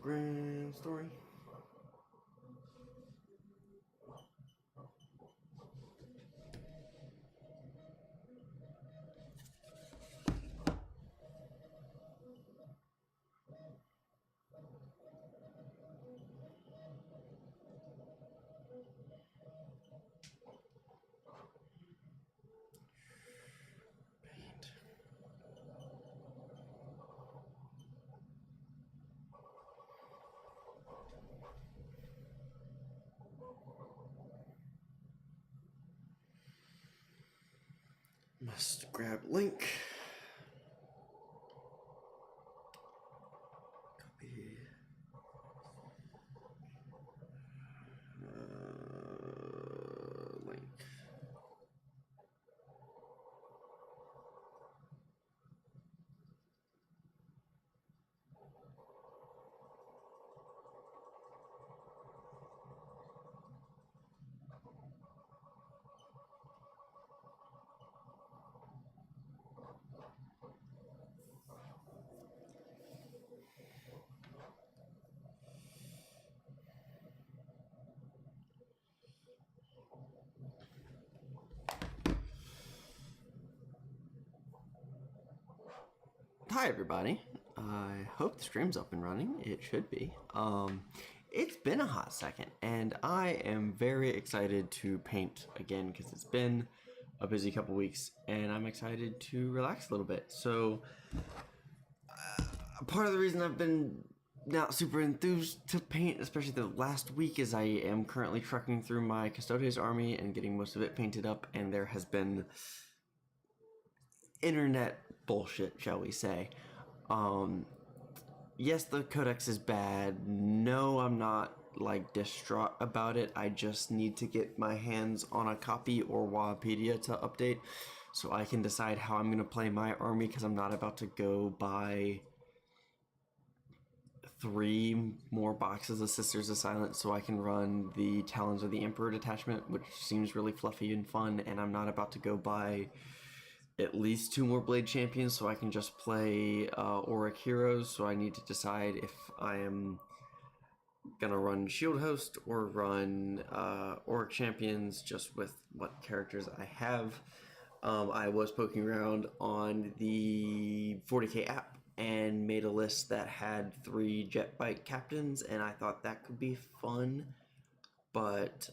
Grand story. Paint. Must grab link. Copy. Link. Hi everybody, I hope the stream's up and running. It should be. It's been a hot second and I am very excited to paint again because it's been a busy couple weeks and I'm excited to relax a little bit. So part of the reason I've been not super enthused to paint, especially the last week, is I am currently trucking through my Custodes army and getting most of it painted up, and there has been internet bullshit, shall we say. Yes, the codex is bad. No, I'm not like distraught about it. I just need to get my hands on a copy or Wikipedia to update so I can decide how I'm going to play my army, because I'm not about to go buy 3 more boxes of Sisters of Silence so I can run the Talons of the Emperor detachment, which seems really fluffy and fun, and I'm not about to go buy at least 2 more Blade Champions so I can just play Orc Heroes. So I need to decide if I am gonna run Shield Host or run Orc Champions just with what characters I have. I was poking around on the 40k app and made a list that had 3 jet bike captains, and I thought that could be fun, but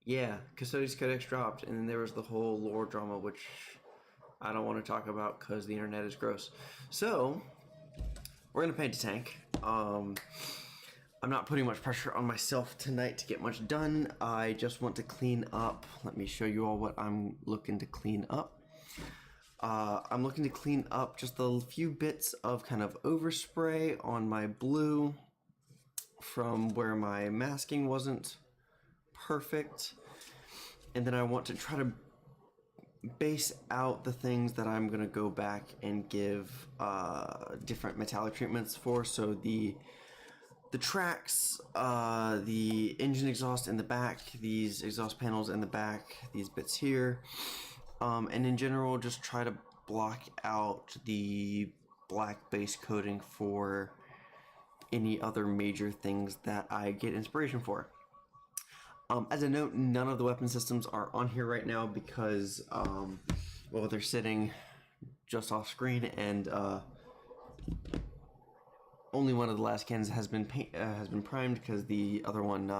yeah, Custodes Codex dropped, and then there was the whole lore drama, which I don't want to talk about because the internet is gross. So we're gonna paint a tank. I'm not putting much pressure on myself tonight to get much done. I just want to clean up. Let me show you all what I'm looking to clean up. I'm looking to clean up just a few bits of kind of overspray on my blue from where my masking wasn't perfect, and then I want to try to base out the things that I'm going to go back and give different metallic treatments for. So the tracks, the engine exhaust in the back, these exhaust panels in the back, these bits here, and in general just try to block out the black base coating for any other major things that I get inspiration for. As a note, none of the weapon systems are on here right now because, well, they're sitting just off screen, and only one of the last cannons has been primed because the other one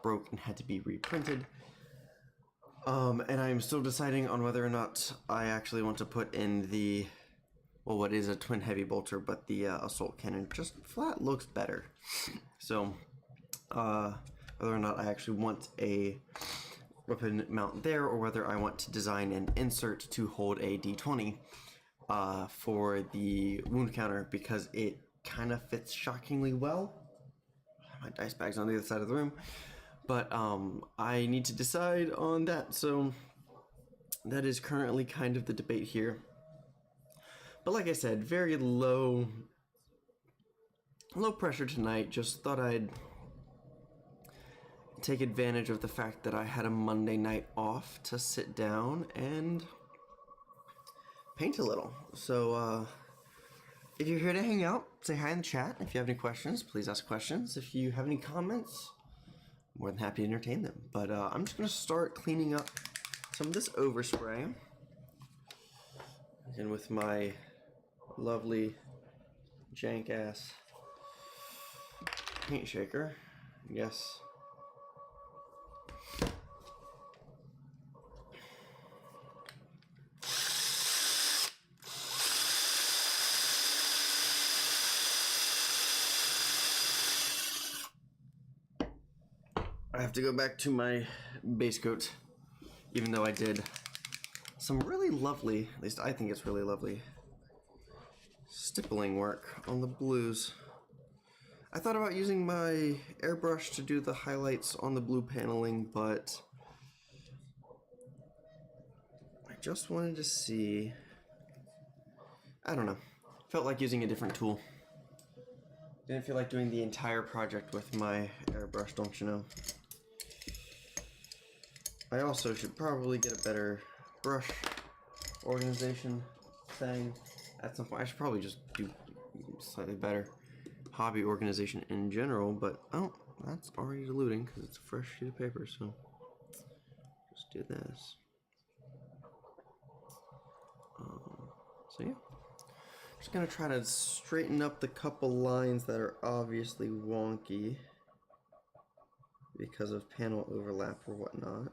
broke and had to be reprinted. And I'm still deciding on whether or not I actually want to put in the, well, what is a twin heavy bolter, but the assault cannon just flat looks better. So, whether or not I actually want a weapon mount there, or whether I want to design an insert to hold a D20 for the wound counter, because it kind of fits shockingly well. My dice bag's on the other side of the room, but I need to decide on that, so that is currently kind of the debate here. But like I said, very low pressure tonight. Just thought I'd take advantage of the fact that I had a Monday night off to sit down and paint a little. So if you're here to hang out, say hi in the chat. If you have any questions, please ask questions. If you have any comments, more than happy to entertain them. But I'm just going to start cleaning up some of this overspray. And with my lovely jank ass paint shaker, yes. I have to go back to my base coat, even though I did some really lovely, at least I think it's really lovely, stippling work on the blues. I thought about using my airbrush to do the highlights on the blue paneling, but I just wanted to see, I don't know, felt like using a different tool. Didn't feel like doing the entire project with my airbrush, don't you know? I also should probably get a better brush organization thing at some point. I should probably just do slightly better hobby organization in general, but oh, that's already diluting because it's a fresh sheet of paper, so just do this. So yeah, just gonna try to straighten up the couple lines that are obviously wonky because of panel overlap or whatnot.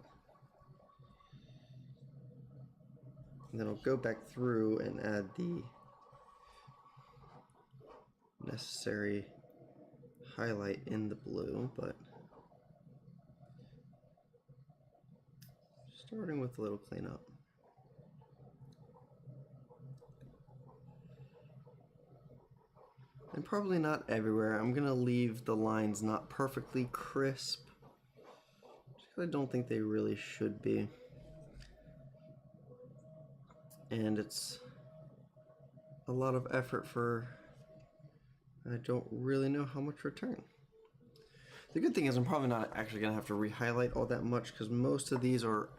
And then I'll go back through and add the necessary highlight in the blue, but starting with a little cleanup. And probably not everywhere. I'm gonna leave the lines not perfectly crisp, just because I don't think they really should be. And it's a lot of effort for I don't really know how much return. The good thing is I'm probably not actually going to have to re-highlight all that much because most of these are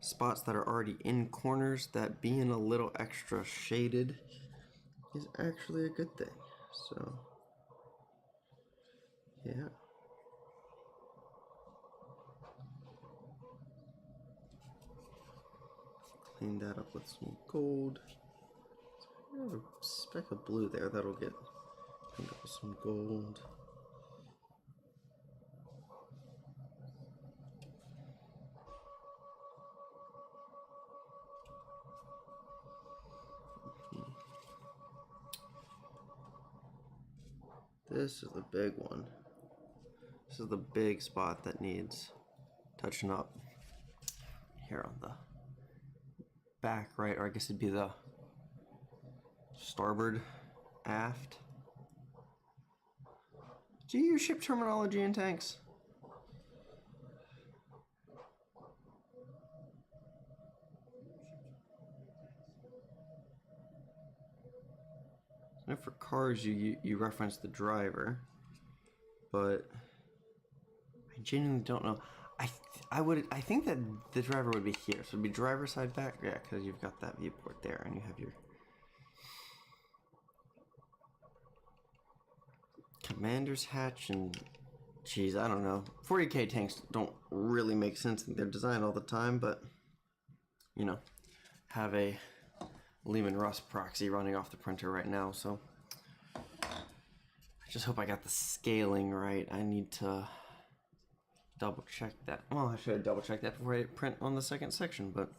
spots that are already in corners that being a little extra shaded is actually a good thing. So, yeah. Clean that up with some gold. I have a speck of blue there that'll get cleaned up with some gold. This is the big one. This is the big spot that needs touching up here on the back right, or I guess it'd be the starboard aft. Do you use ship terminology in tanks? I know for cars you reference the driver, but I genuinely don't know. I think that the driver would be here, so it'd be driver side back, yeah, because you've got that viewport there, and you have your commander's hatch, and geez, I don't know. 40K tanks don't really make sense in their design all the time, but you know, have a Lehman Russ proxy running off the printer right now, so I just hope I got the scaling right. I need to double check that. Well, I should have double checked that before I print on the second section, but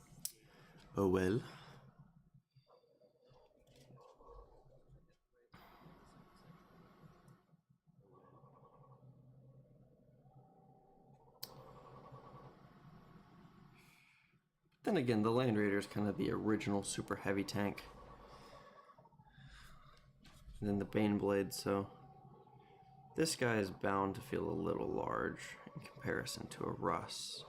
oh well. Then again, the Landraider is kind of the original super heavy tank. And then the Baneblade, so this guy is bound to feel a little large in comparison to a Russ.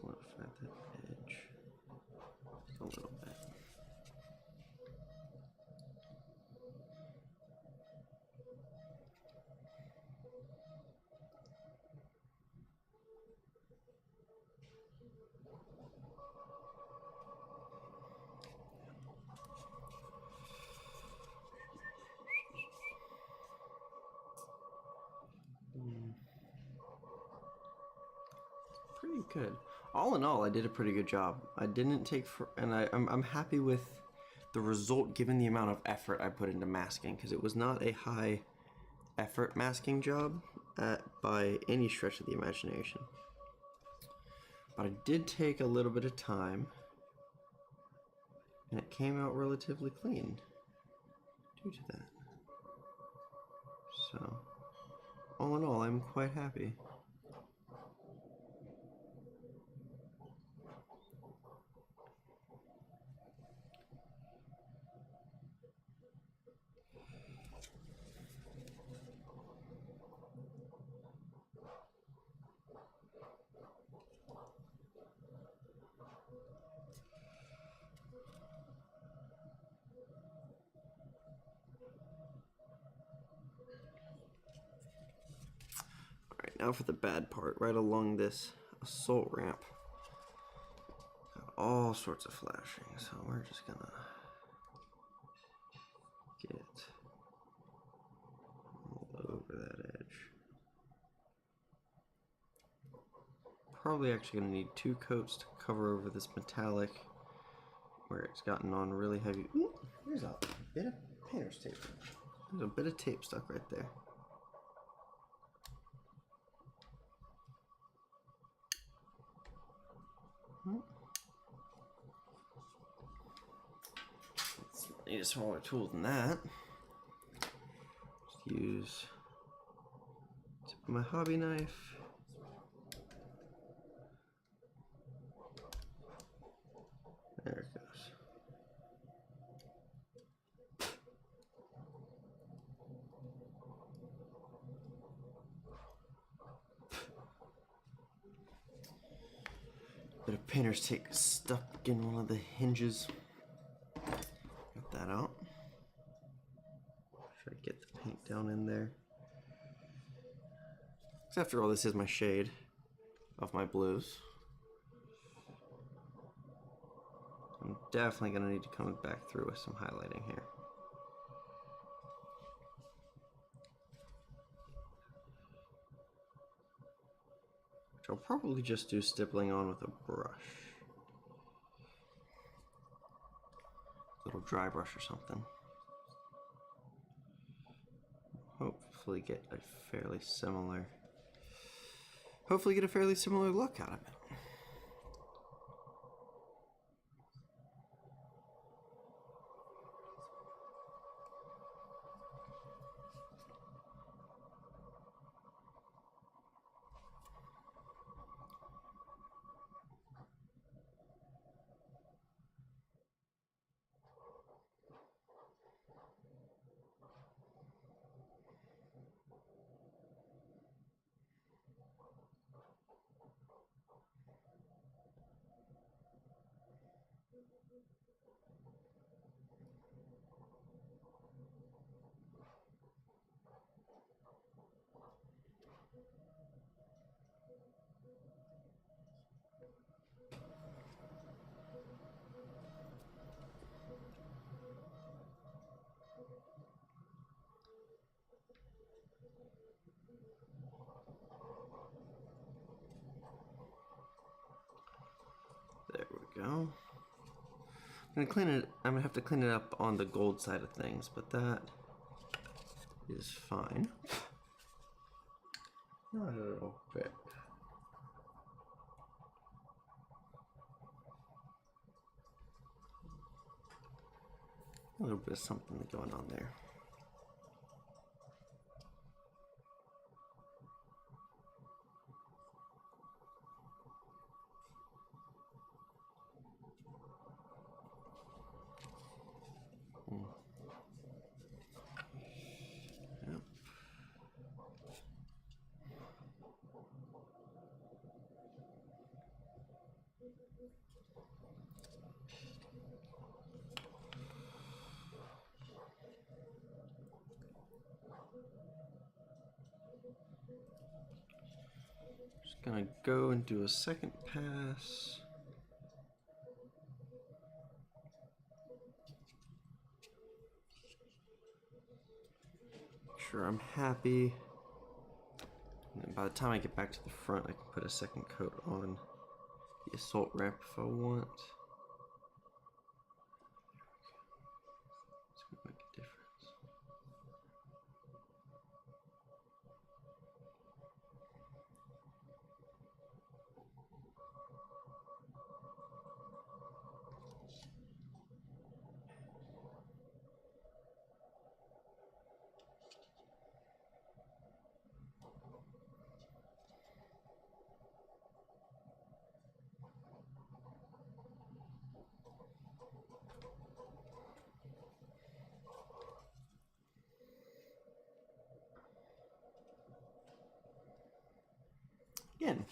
solidify that edge just a little bit. Pretty good. All in all, I did a pretty good job. I didn't take and I'm happy with the result given the amount of effort I put into masking, because it was not a high effort masking job by any stretch of the imagination. But I did take a little bit of time, and it came out relatively clean due to that. So, all in all, I'm quite happy. Now for the bad part, right along this assault ramp. Got all sorts of flashing, so we're just gonna get all over that edge. Probably actually gonna need 2 coats to cover over this metallic where it's gotten on really heavy. Ooh, there's a bit of painter's tape. There's a bit of tape stuck right there. Need a smaller tool than that. Just use tip of my hobby knife. There it goes. Bit of painter's tape stuck in one of the hinges. Got that out. Try to get the paint down in there. Because after all, this is my shade of my blues. I'm definitely going to need to come back through with some highlighting here. Which I'll probably just do stippling on with a brush. A little dry brush or something. Hopefully get a fairly similar look out of it. There we go. I'm gonna have to clean it up on the gold side of things, but that is fine. Not a little bit. A little bit of something going on there. Yep. Just gonna go and do a second pass. Make sure I'm happy. And then by the time I get back to the front, I can put a second coat on the assault ramp if I want. It's gonna make a difference. Again.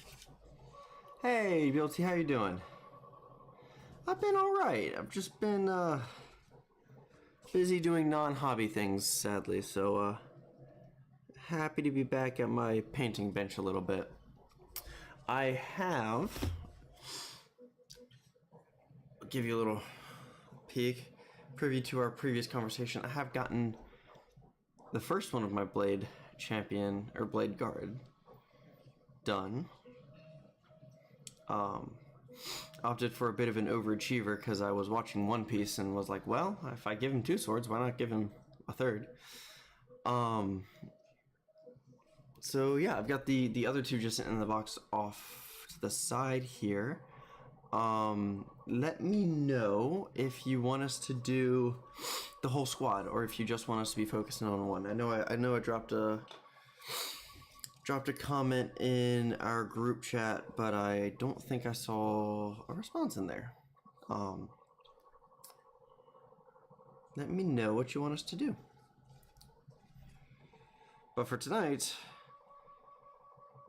Hey, BLT, how you doing? I've been alright. I've just been busy doing non-hobby things, sadly, so happy to be back at my painting bench a little bit. I have, I'll give you a little peek, preview to our previous conversation. I have gotten the first one of my Blade Champion, or Blade Guard, done. Opted for a bit of an overachiever because I was watching One Piece and was like, well, if I give him 2 swords, why not give him a third? So yeah, I've got the other 2 just in the box off to the side here. Let me know if you want us to do the whole squad or if you just want us to be focusing on one. I know I dropped a comment in our group chat, but I don't think I saw a response in there. Let me know what you want us to do. But for tonight,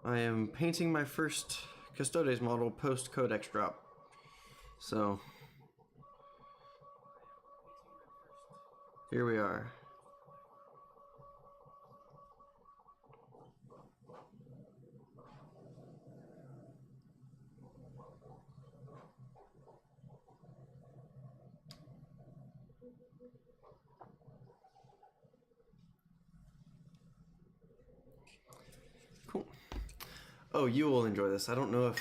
I am painting my first Custodes model post Codex drop. So here we are. Cool. Oh, you will enjoy this. I don't know if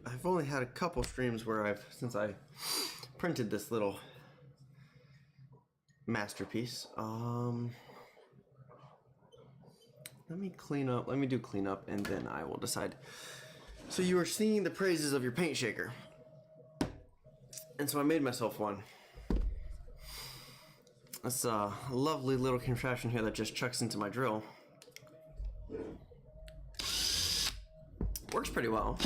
I've only had a couple streams where since I printed this little masterpiece. Let me do cleanup and then I will decide. So you are singing the praises of your paint shaker. And so I made myself one. It's a lovely little contraption here that just chucks into my drill. Works pretty well.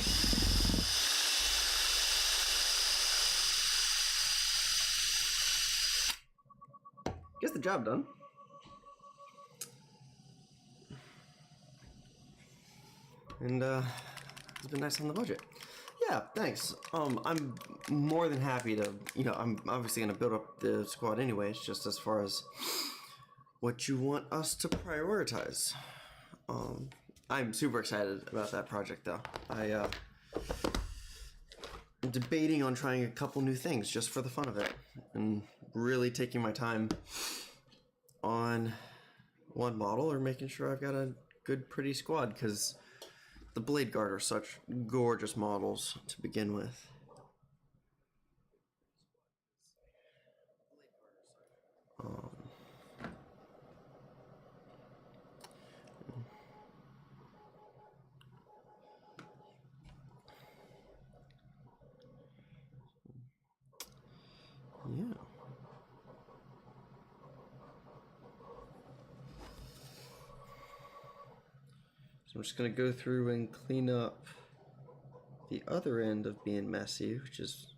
Gets the job done. And it's been nice on the budget. Yeah, thanks. I'm more than happy to, I'm obviously gonna build up the squad anyways, just as far as what you want us to prioritize. I'm super excited about that project though. I'm debating on trying a couple new things just for the fun of it and really taking my time on one model or making sure I've got a good pretty squad, because the Blade Guard are such gorgeous models to begin with. Yeah. So I'm just going to go through and clean up the other end of being messy, which is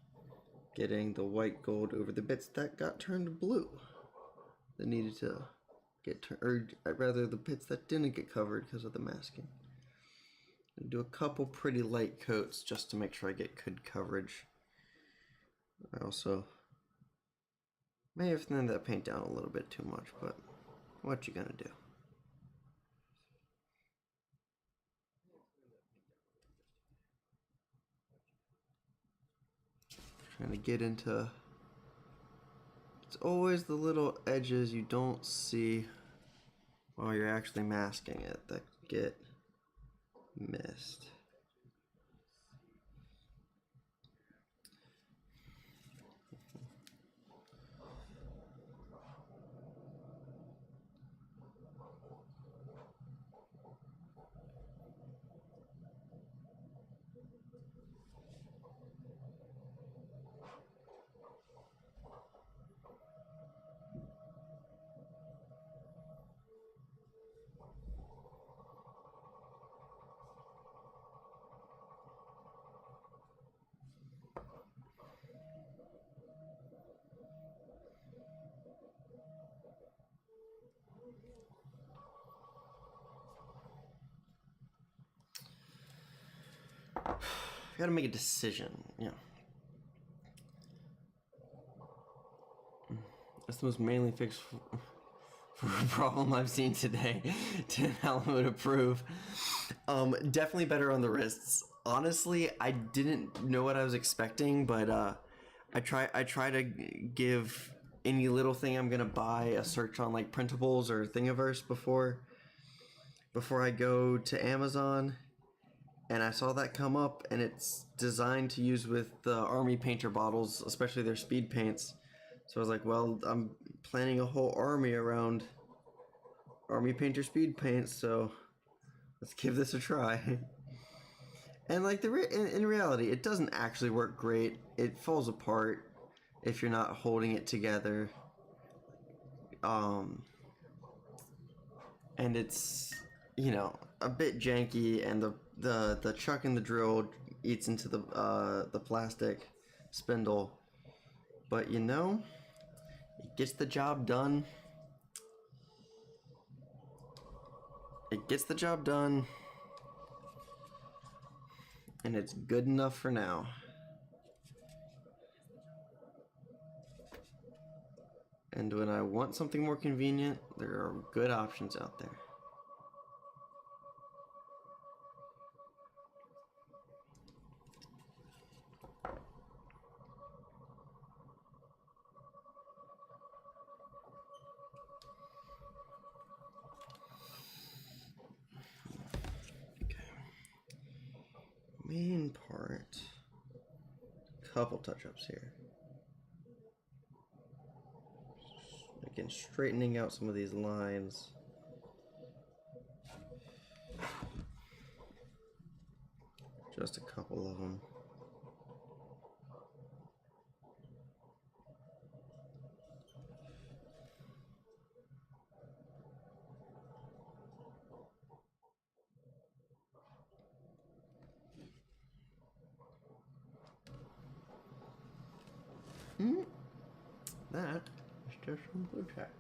getting the white gold over the bits that got turned blue. That needed to get turned, or rather the bits that didn't get covered because of the masking. And do a couple pretty light coats just to make sure I get good coverage. I also may have thinned that paint down a little bit too much, but what you gonna do? Trying to get into... It's always the little edges you don't see while you're actually masking it that get missed. I gotta make a decision, yeah. That's the most mainly fixed for a problem I've seen today. 10 Alan would approve. Definitely better on the wrists. Honestly, I didn't know what I was expecting, but I try to give any little thing I'm gonna buy a search on like printables or Thingiverse before I go to Amazon. And I saw that come up, and it's designed to use with the army painter bottles, especially their speed paints. So I was like, well, I'm planning a whole army around army painter speed paints, so let's give this a try. And like in reality, it doesn't actually work great. It falls apart if you're not holding it together. And it's, you know, a bit janky, and the chuck and the drill eats into the plastic spindle, but you know, it gets the job done. It gets the job done, and it's good enough for now. And when I want something more convenient, there are good options out there. Main part, couple touch-ups here. Again, straightening out some of these lines. Just a couple of them. That is just some blue tack.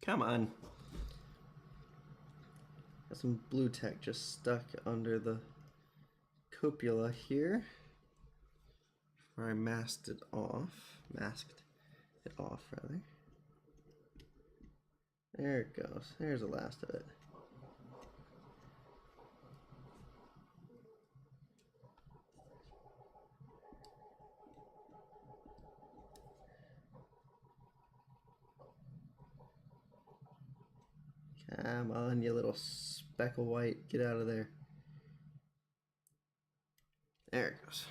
Come on. Got some blue tack just stuck under the copula here. Where I masked it off, rather. There it goes. There's the last of it. Come on, you little speck of white. Get out of there. There it goes.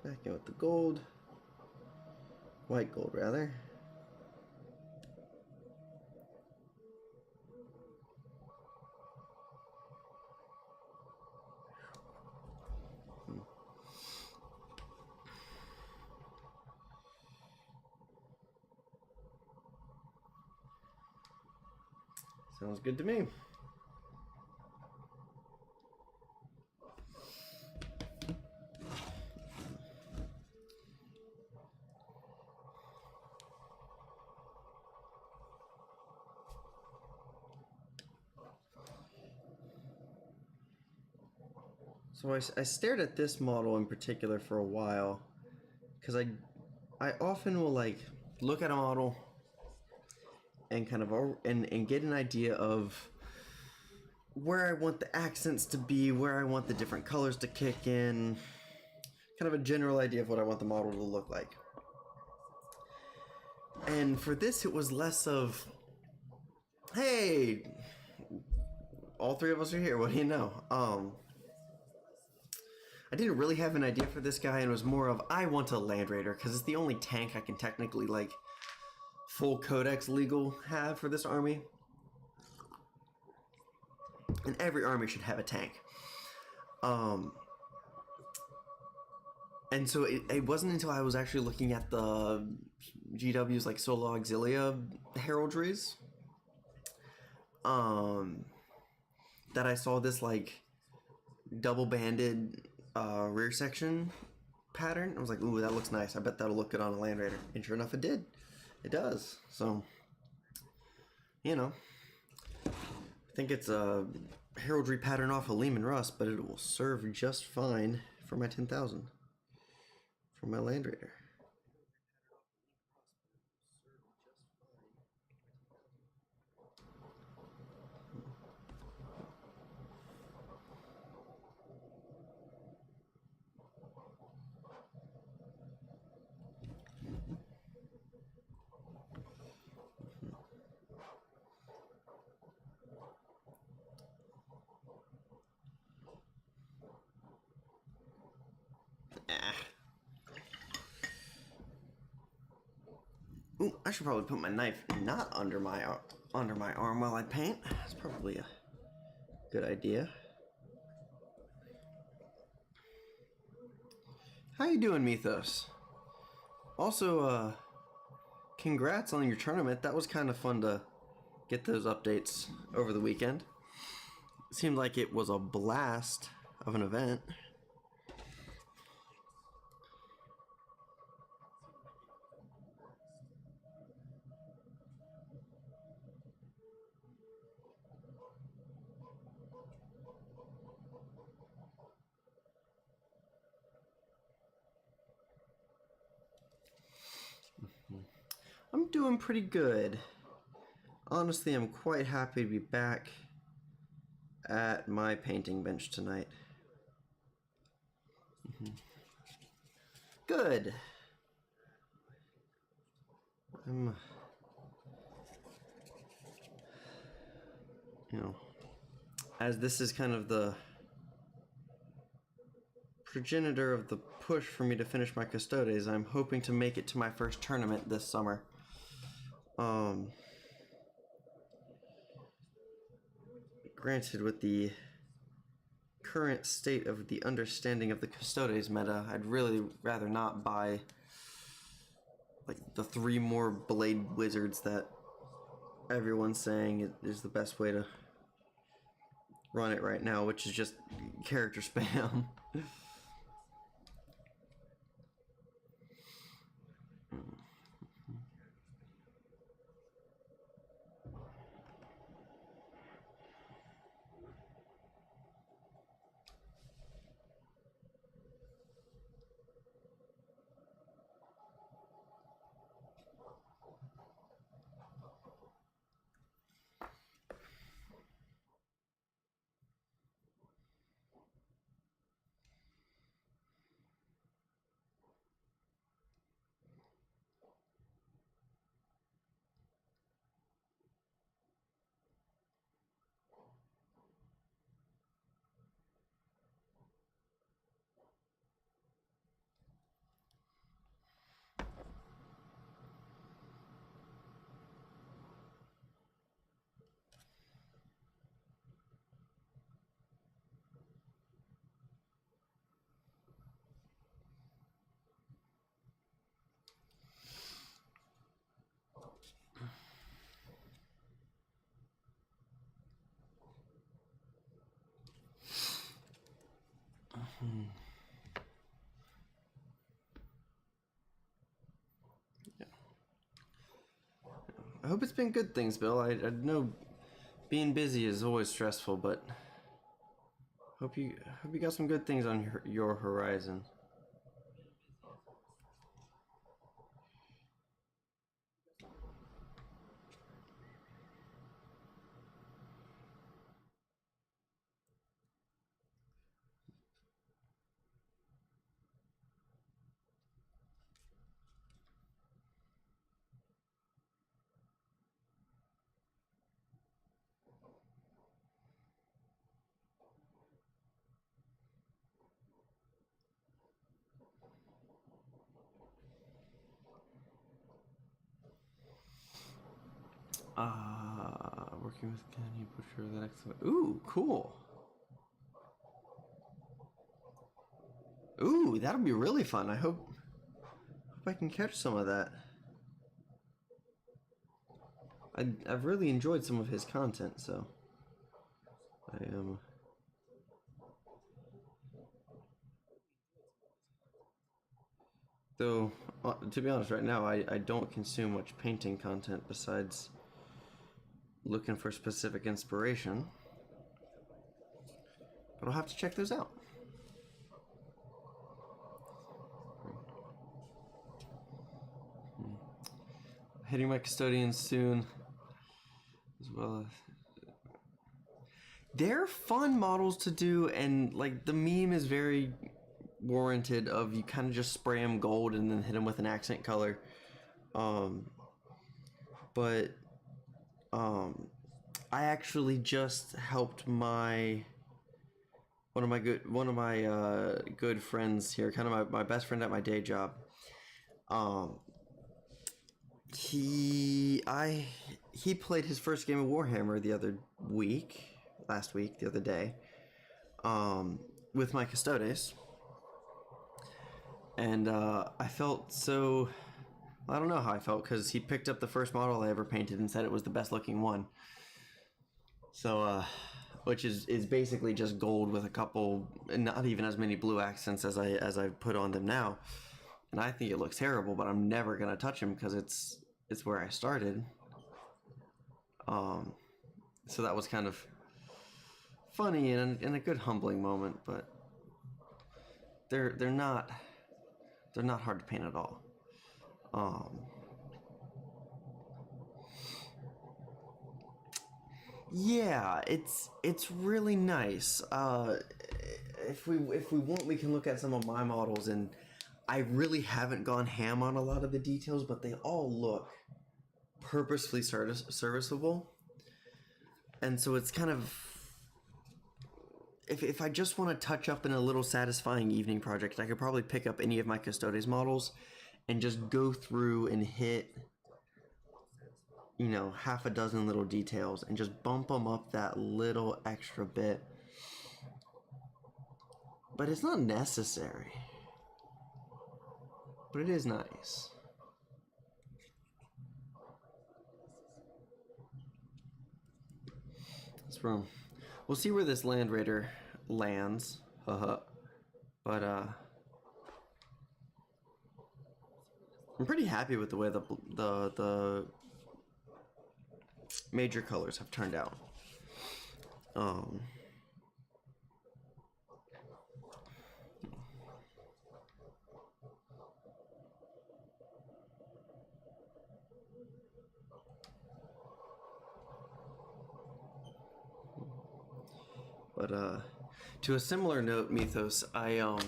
Back in with the gold. White gold, rather. Sounds good to me. So I stared at this model in particular for a while, because I often will like look at a model and kind of and get an idea of where I want the accents to be, where I want the different colors to kick in, kind of a general idea of what I want the model to look like. And for this, it was less of, hey, all three of us are here, what do you know? I didn't really have an idea for this guy, and it was more of, I want a Landraider, because it's the only tank I can technically, like, full codex legal have for this army. And every army should have a tank. And so it wasn't until I was actually looking at the GW's, like, Solo Auxilia heraldries, that I saw this, like, double-banded rear section pattern. I was like, ooh, that looks nice. I bet that'll look good on a Landraider. And sure enough, it did. It does. So, you know, I think it's a heraldry pattern off of Lehman Russ, but it will serve just fine for my 10,000. For my Landraider. Ooh, I should probably put my knife not under my arm while I paint. That's probably a good idea. How you doing, Mythos? Also, congrats on your tournament. That was kind of fun to get those updates over the weekend. It seemed like it was a blast of an event. I'm doing pretty good. Honestly, I'm quite happy to be back at my painting bench tonight. Good. You know, as this is kind of the progenitor of the push for me to finish my Custodes, I'm hoping to make it to my first tournament this summer. Granted, with the current state of the understanding of the Custodes meta, I'd really rather not buy like the 3 more blade wizards that everyone's saying is the best way to run it right now, which is just character spam. Yeah. I hope it's been good things, Bill. I know being busy is always stressful, but hope you got some good things on your horizon. Working with Kenny Butcher the next one. Ooh, cool. Ooh, that'll be really fun. I hope I can catch some of that. I've really enjoyed some of his content, so I am. Though, to be honest, right now I don't consume much painting content besides looking for specific inspiration. But I'll have to check those out. Hitting my custodians soon, as well as they're fun models to do, and like the meme is very warranted of you kind of just spray them gold and then hit them with an accent color. But I actually just helped one of my good friends here, kind of my best friend at my day job. He played his first game of Warhammer the other day, with my Custodes. And I felt so, I don't know how I felt, because he picked up the first model I ever painted and said it was the best looking one. So, which is basically just gold with a couple, not even as many blue accents as I put on them now. And I think it looks terrible, but I'm never gonna touch him because it's where I started. So that was kind of funny and a good humbling moment, but they're not hard to paint at all. Yeah, it's really nice. If we want, we can look at some of my models, and I really haven't gone ham on a lot of the details, but they all look purposefully serviceable. And so it's kind of, if I just want to touch up in a little satisfying evening project, I could probably pick up any of my Custodes models and just go through and hit, half a dozen little details and just bump them up that little extra bit. But it's not necessary. But it is nice. We'll see where this Landraider lands. But I'm pretty happy with the way the major colors have turned out. But to a similar note, Mythos, I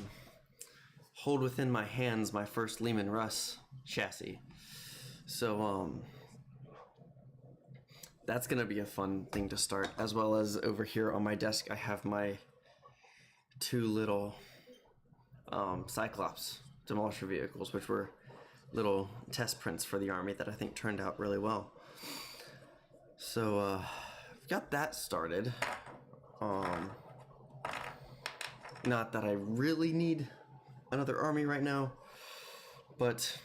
hold within my hands my first Lehman Russ chassis. So that's gonna be a fun thing to start, as well as over here on my desk I have my two little Cyclops demolisher vehicles, which were little test prints for the army that I think turned out really well. So I've got that started. Not that I really need another army right now, but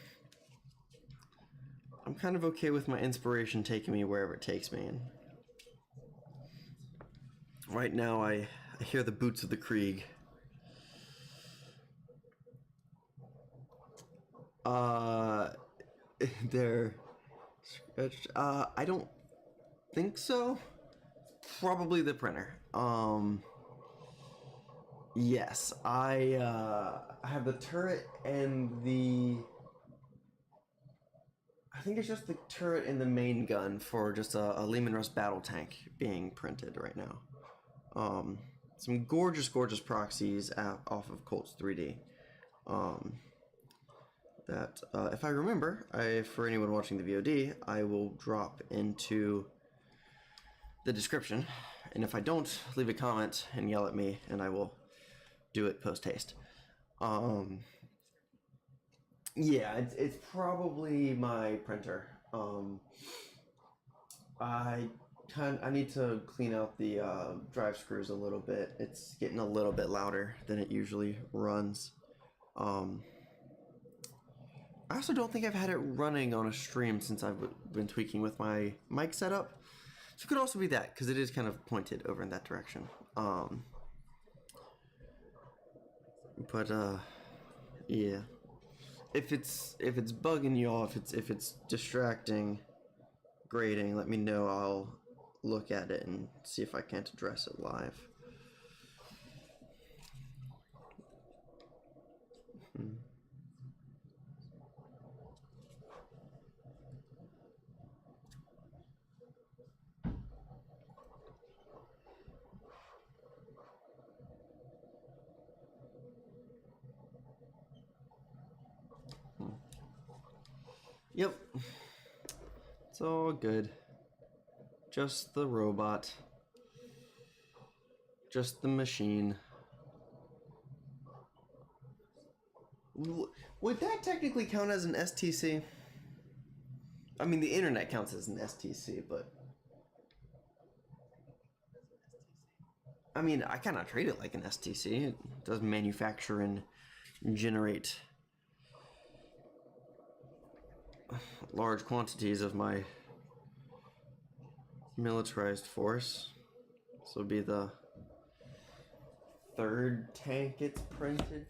I'm kind of okay with my inspiration taking me wherever it takes me. And right now I hear the boots of the Krieg Uh, they're stretched. I don't think so. Probably the printer. Yes, I have the turret and the. I think it's just the turret and the main gun for just a Lehman Russ battle tank being printed right now. Some gorgeous proxies off of Colts 3D. That, if I remember, for anyone watching the VOD, I will drop into the description. And if I don't, leave a comment and yell at me, and I will do it post-haste. Yeah, it's probably my printer. I need to clean out the drive screws a little bit. It's getting a little bit louder than it usually runs. I also don't think I've had it running on a stream since I've been tweaking with my mic setup. So it could also be that, because it is kind of pointed over in that direction. Yeah. If it's bugging you all, if it's distracting, grating, let me know. I'll look at it and see if I can't address it live. Yep. It's all good. Just the robot. Just the machine. Would that technically count as an STC? I mean, the internet counts as an STC, but... I mean, I cannot treat it like an STC. It does manufacture and generate large quantities of my militarized force. This will be the third tank it's printed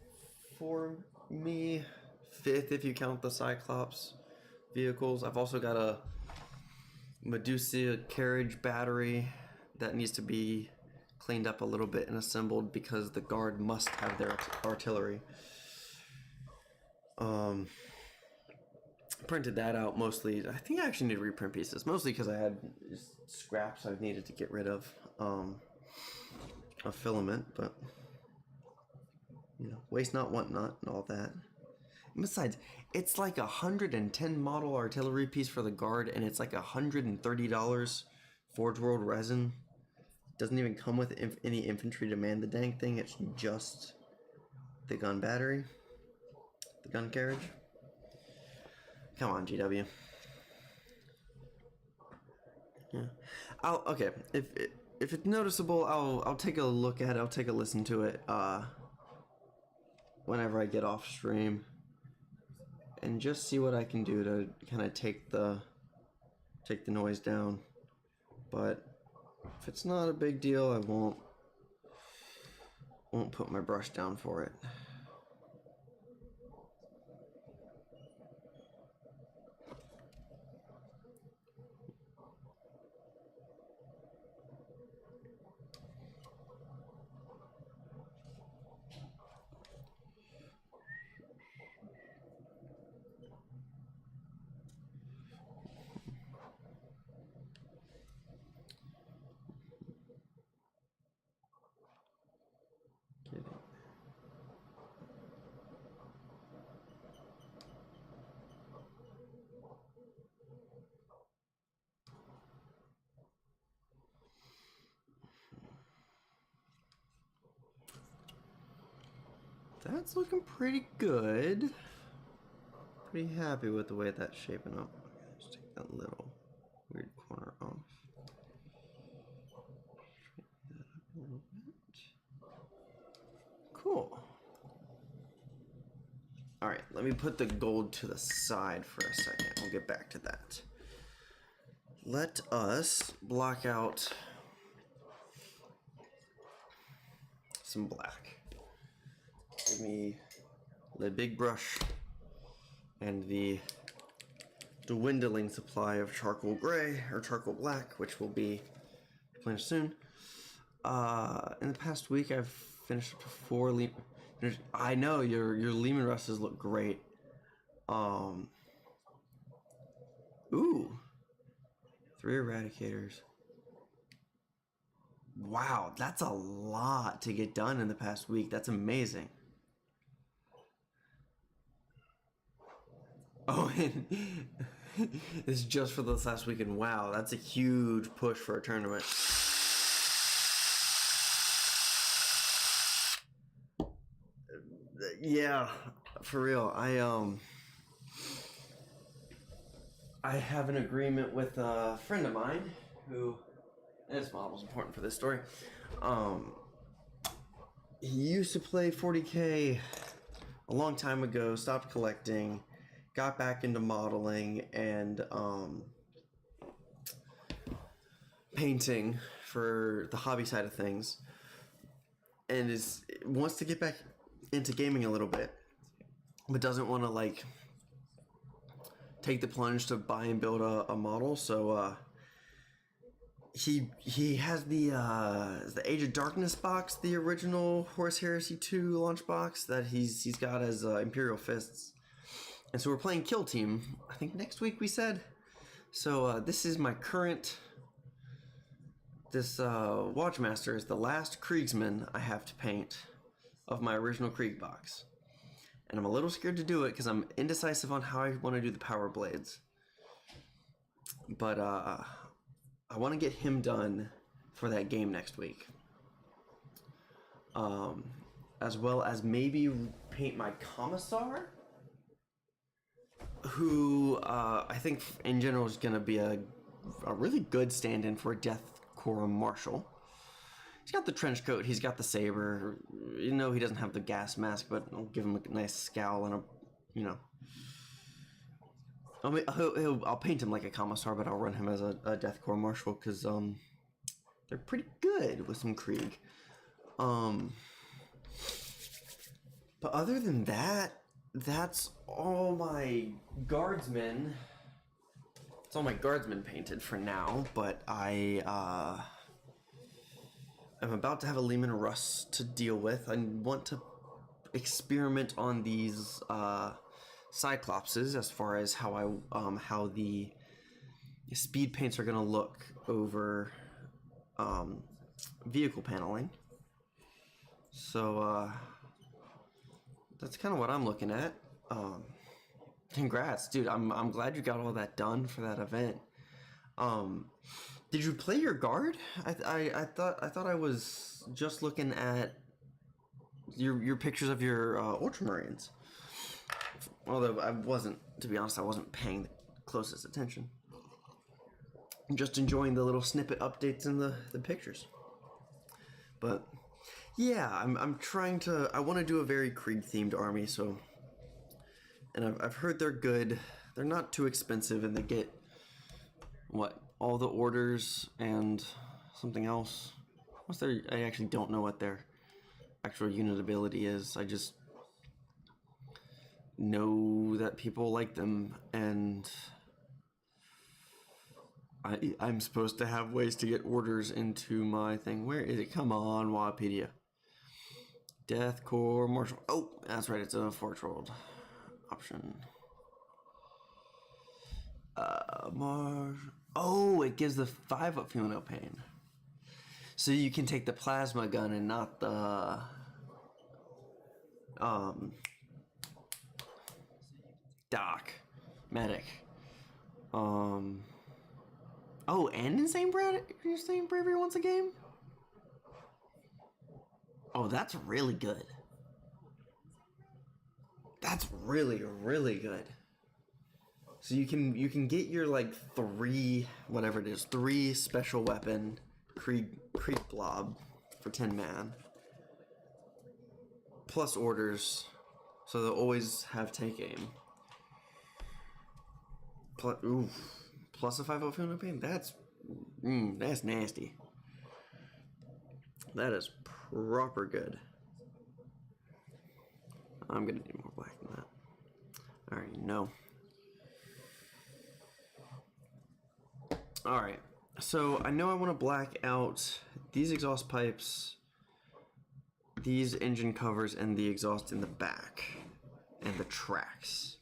for me. Fifth if you count the Cyclops vehicles. I've also got a Medusa carriage battery that needs to be cleaned up a little bit and assembled because the guard must have their artillery. Printed that out mostly. I think I actually need to reprint pieces, mostly because I had just scraps I needed to get rid of a filament, but you know, waste not, want not, and all that. And besides, it's like 110 model artillery piece for the guard, and it's like $130 Forge World resin. Doesn't even come with any infantry to man the dang thing. It's just the gun battery, the gun carriage. Come on, GW. Yeah. Okay. If it's noticeable, I'll take a look at it. I'll take a listen to it. Whenever I get off stream, and just see what I can do to kind of take the noise down. But if it's not a big deal, I won't put my brush down for it. That's looking pretty good. Pretty happy with the way that's shaping up. Just take that little weird corner off. Straighten that up a little bit. Cool. Alright, let me put the gold to the side for a second. We'll get back to that. Let us block out some black. Give me the big brush and the dwindling supply of charcoal gray or charcoal black, which will be replenished soon. In the past week, I've finished up to 4 I know your Lehman Russes look great. Ooh, 3 Eradicators. Wow, that's a lot to get done in the past week. That's amazing. Oh, and this is just for this last weekend. Wow, that's a huge push for a tournament. Yeah, for real. I have an agreement with a friend of mine who, this model's important for this story. He used to play 40K a long time ago, stopped collecting, got back into modeling and painting for the hobby side of things, and wants to get back into gaming a little bit, but doesn't want to like take the plunge to buy and build a model. So he has the Age of Darkness box, the original Horus Heresy 2 launch box that he's got as Imperial Fists. And so we're playing Kill Team, I think next week we said. So this is my current, this Watchmaster is the last Kriegsman I have to paint of my original Krieg box. And I'm a little scared to do it because I'm indecisive on how I want to do the power blades. But I want to get him done for that game next week. As well as maybe paint my Commissar, who I think in general is going to be a really good stand-in for a Deathcore Marshal. He's got the trench coat, he's got the saber. You know, he doesn't have the gas mask, but I'll give him a nice scowl and a, you know. I'll paint him like a Commissar, but I'll run him as a Deathcore Marshal because they're pretty good with some Krieg. But other than that, that's all my guardsmen. It's all my guardsmen painted for now, but I'm about to have a Lehman Russ to deal with. I want to experiment on these Cyclopses as far as how the speed paints are going to look over vehicle paneling. So that's kind of what I'm looking at. Congrats, dude. I'm glad you got all that done for that event. Did you play your guard? I thought I was just looking at your pictures of your Ultramarines. Although I wasn't, to be honest, I wasn't paying the closest attention. I'm just enjoying the little snippet updates in the pictures. But yeah, I'm trying to. I want to do a very Krieg themed army. So, and I've heard they're good. They're not too expensive, and they get all the orders and something else. What's their? I actually don't know what their actual unit ability is. I just know that people like them, and I'm supposed to have ways to get orders into my thing. Where is it? Come on, Wikipedia. Deathcore Marshal. Oh, that's right. It's a 4-year-old option. Oh, it gives the 5-up feel no pain. So you can take the plasma gun and not the Doc Medic. Oh, and Insane Bravery once a game? Oh, that's really good. That's really, really good. So you can get your like 3 special weapon Krieg blob for 10 man. Plus orders. So they'll always have tank aim. Plus a 5-up feel no pain? That's nasty. That is proper good. I'm gonna need more black than that. I already know. Alright, so I know I want to black out these exhaust pipes, these engine covers, and the exhaust in the back, and the tracks.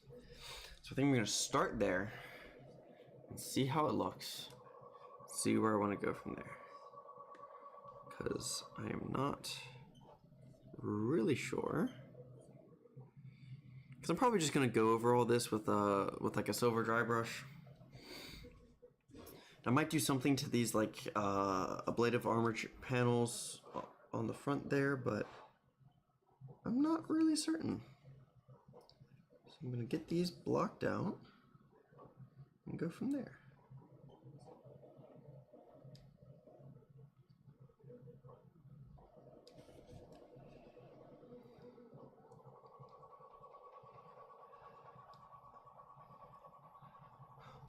So I think I'm going to start there, and see how it looks, see where I want to go from there. Because I am not really sure. Because I'm probably just going to go over all this with like a silver dry brush. I might do something to these, like ablative armor panels on the front there, but I'm not really certain. So I'm going to get these blocked out and go from there.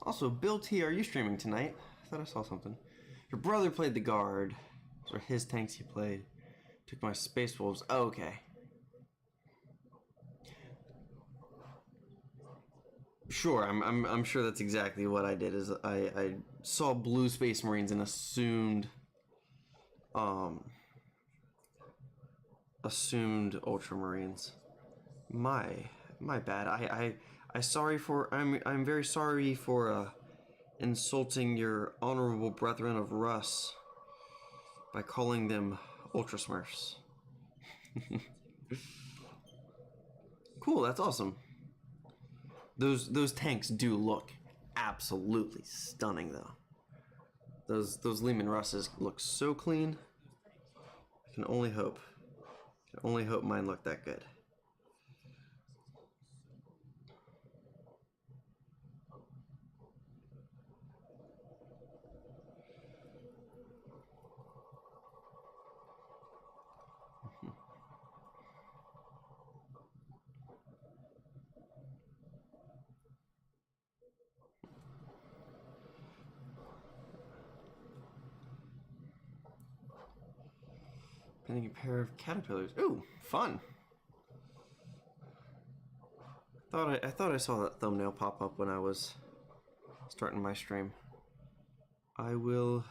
Also, Bill T, are you streaming tonight? I thought I saw something. Your brother played the guard. Those are his tanks he played. Took my Space Wolves. Oh, okay. Sure, I'm sure that's exactly what I did. Is I saw blue Space Marines and assumed Ultramarines. My bad. I'm very sorry for insulting your honorable brethren of Russ by calling them Ultra Smurfs. Cool, that's awesome. Those tanks do look absolutely stunning, though. Those Lehman Russes look so clean. I can only hope. Mine look that good. Pinning a pair of caterpillars. Ooh, fun. I thought I saw that thumbnail pop up when I was starting my stream. We'll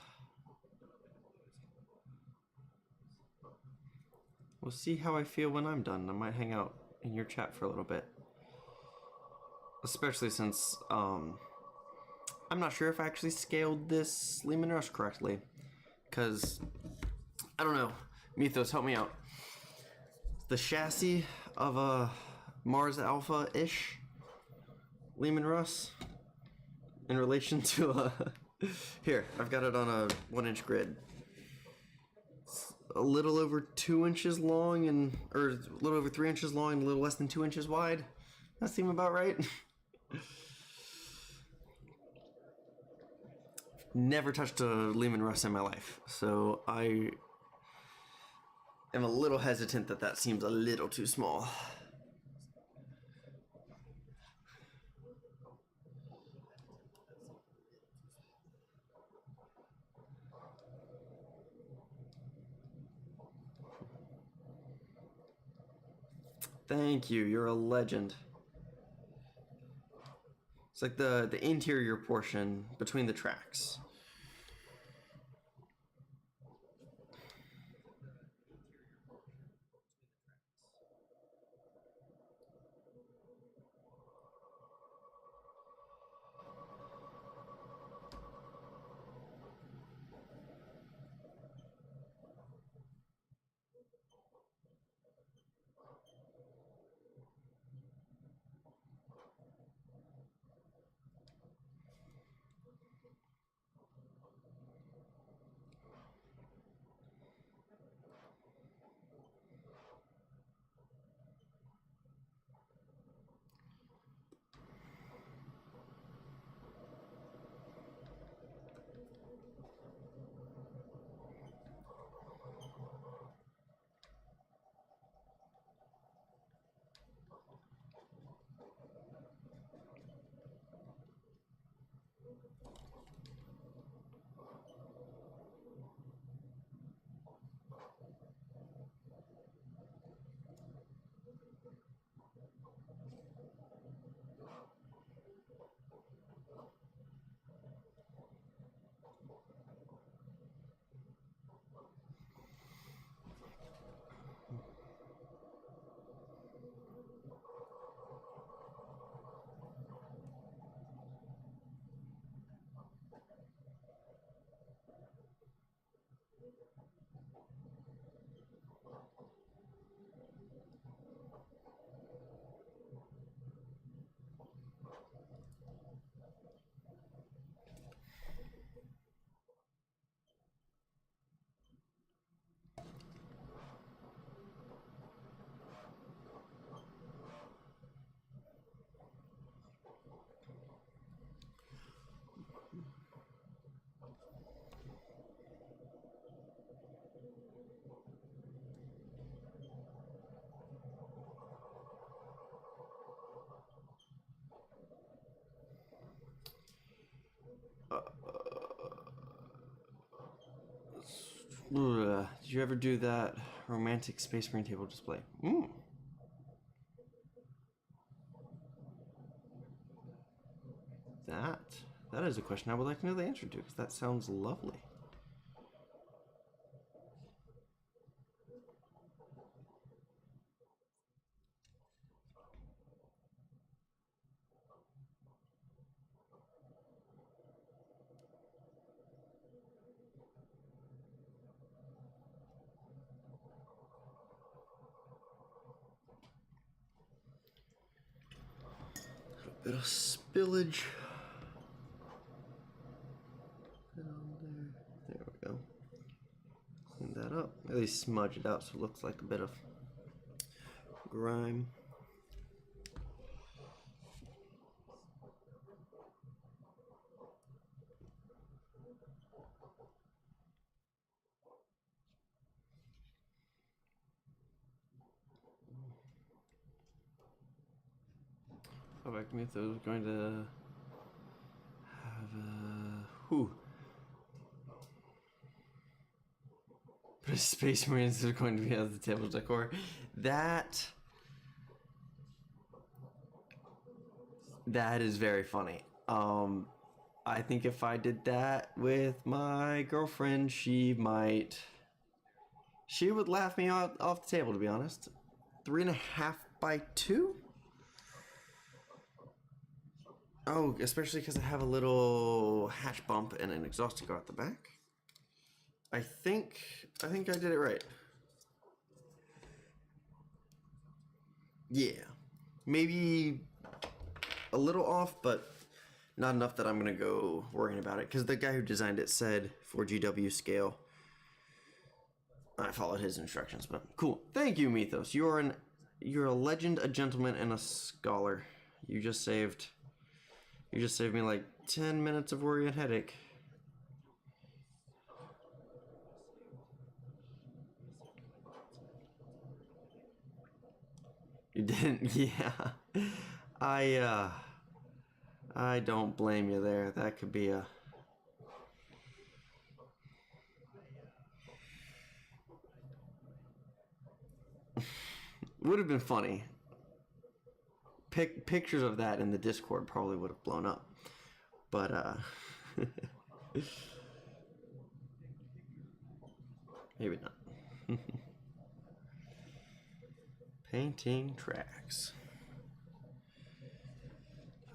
see how I feel when I'm done. I might hang out in your chat for a little bit. Especially since I'm not sure if I actually scaled this Lehman Rush correctly. Cause I don't know. Mythos, help me out. The chassis of a Mars Alpha-ish Lehman Russ in relation to a... Here, I've got it on a 1-inch grid. It's a little over 2 inches long and... or a little over 3 inches long and a little less than 2 inches wide. That seems about right. Never touched a Lehman Russ in my life, so I am a little hesitant that seems a little too small. Thank you, you're a legend. It's like the interior portion between the tracks. Did you ever do that romantic Space Marine table display? That is a question I would like to know the answer to, because that sounds lovely. A bit of spillage. There we go. Clean that up. At least smudge it out so it looks like a bit of grime. Oh, back to me if I was going to have but Space Marines are going to be as the table decor. That is very funny. I think if I did that with my girlfriend, she would laugh me off the table, to be honest. 3.5 by 2? Oh, especially because I have a little hatch bump and an exhaust to go out the back. I think I did it right. Yeah. Maybe a little off, but not enough that I'm going to go worrying about it. Because the guy who designed it said for GW scale. I followed his instructions, but cool. Thank you, Mythos. You're a legend, a gentleman, and a scholar. You just saved me like 10 minutes of worry and headache. You didn't? Yeah. I don't blame you there. That could be a... Would have been funny. Pictures of that in the Discord probably would have blown up. But, maybe not. Painting tracks.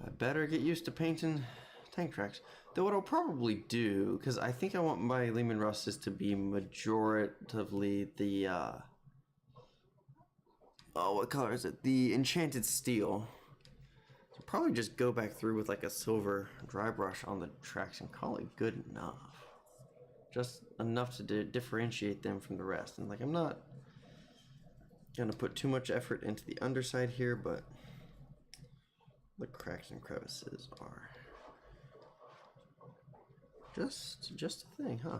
I better get used to painting tank tracks. Though what I'll probably do, because I think I want my Lehman Russes to be majoritively the, oh, what color is it? The Enchanted Steel. So probably just go back through with like a silver dry brush on the tracks and call it good enough. Just enough to differentiate them from the rest. And like, I'm not gonna put too much effort into the underside here, but the cracks and crevices are just a thing, huh?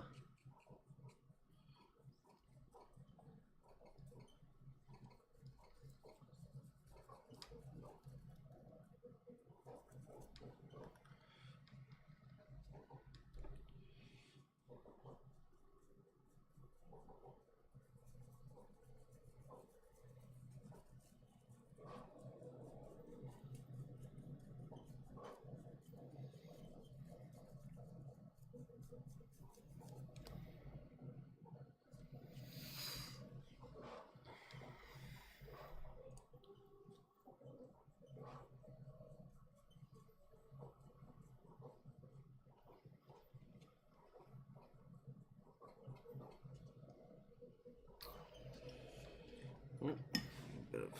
Bit of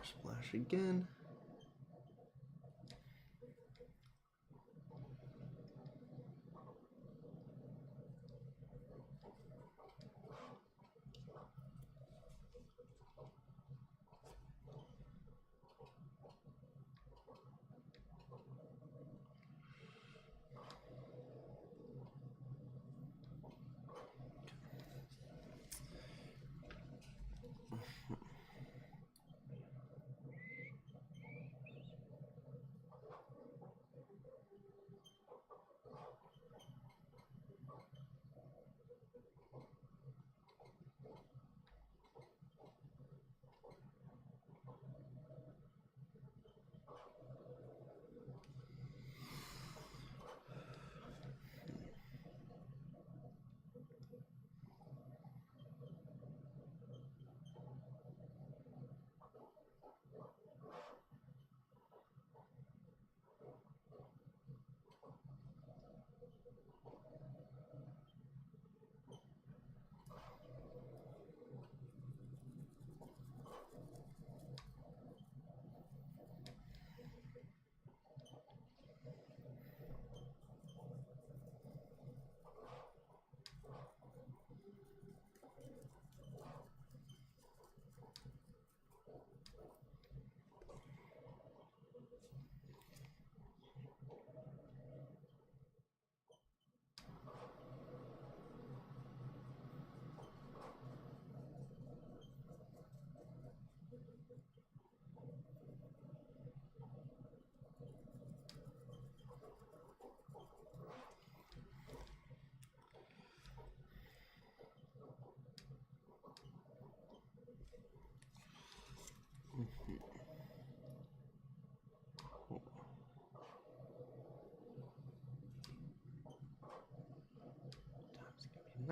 splash again.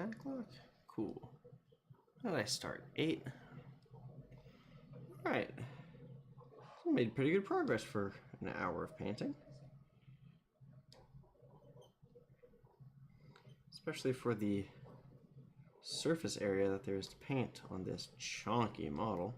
9 o'clock? Cool. How did I start? 8? Alright. So I made pretty good progress for an hour of painting. Especially for the surface area that there is to paint on this chunky model.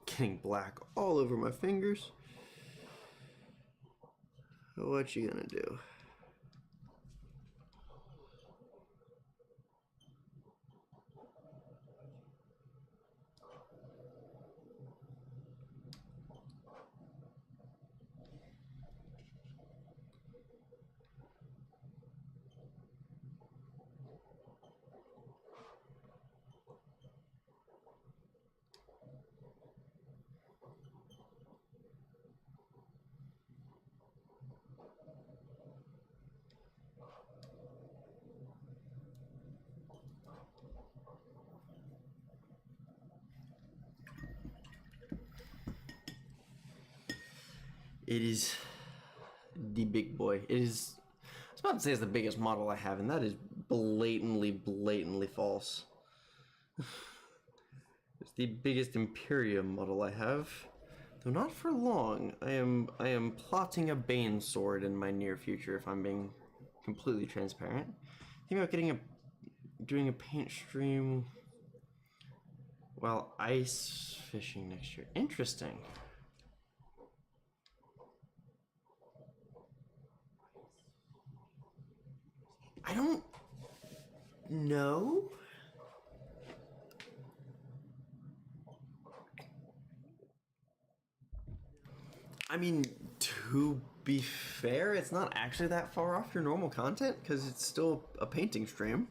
Getting black all over my fingers. What you gonna do? It is the big boy. It is, I was about to say it's the biggest model I have, and that is blatantly false. It's the biggest Imperium model I have, though not for long. I am plotting a Bane sword in my near future, if I'm being completely transparent. Thinking about doing a paint stream while ice fishing next year. Interesting. I don't know. I mean, to be fair, it's not actually that far off your normal content because it's still a painting stream.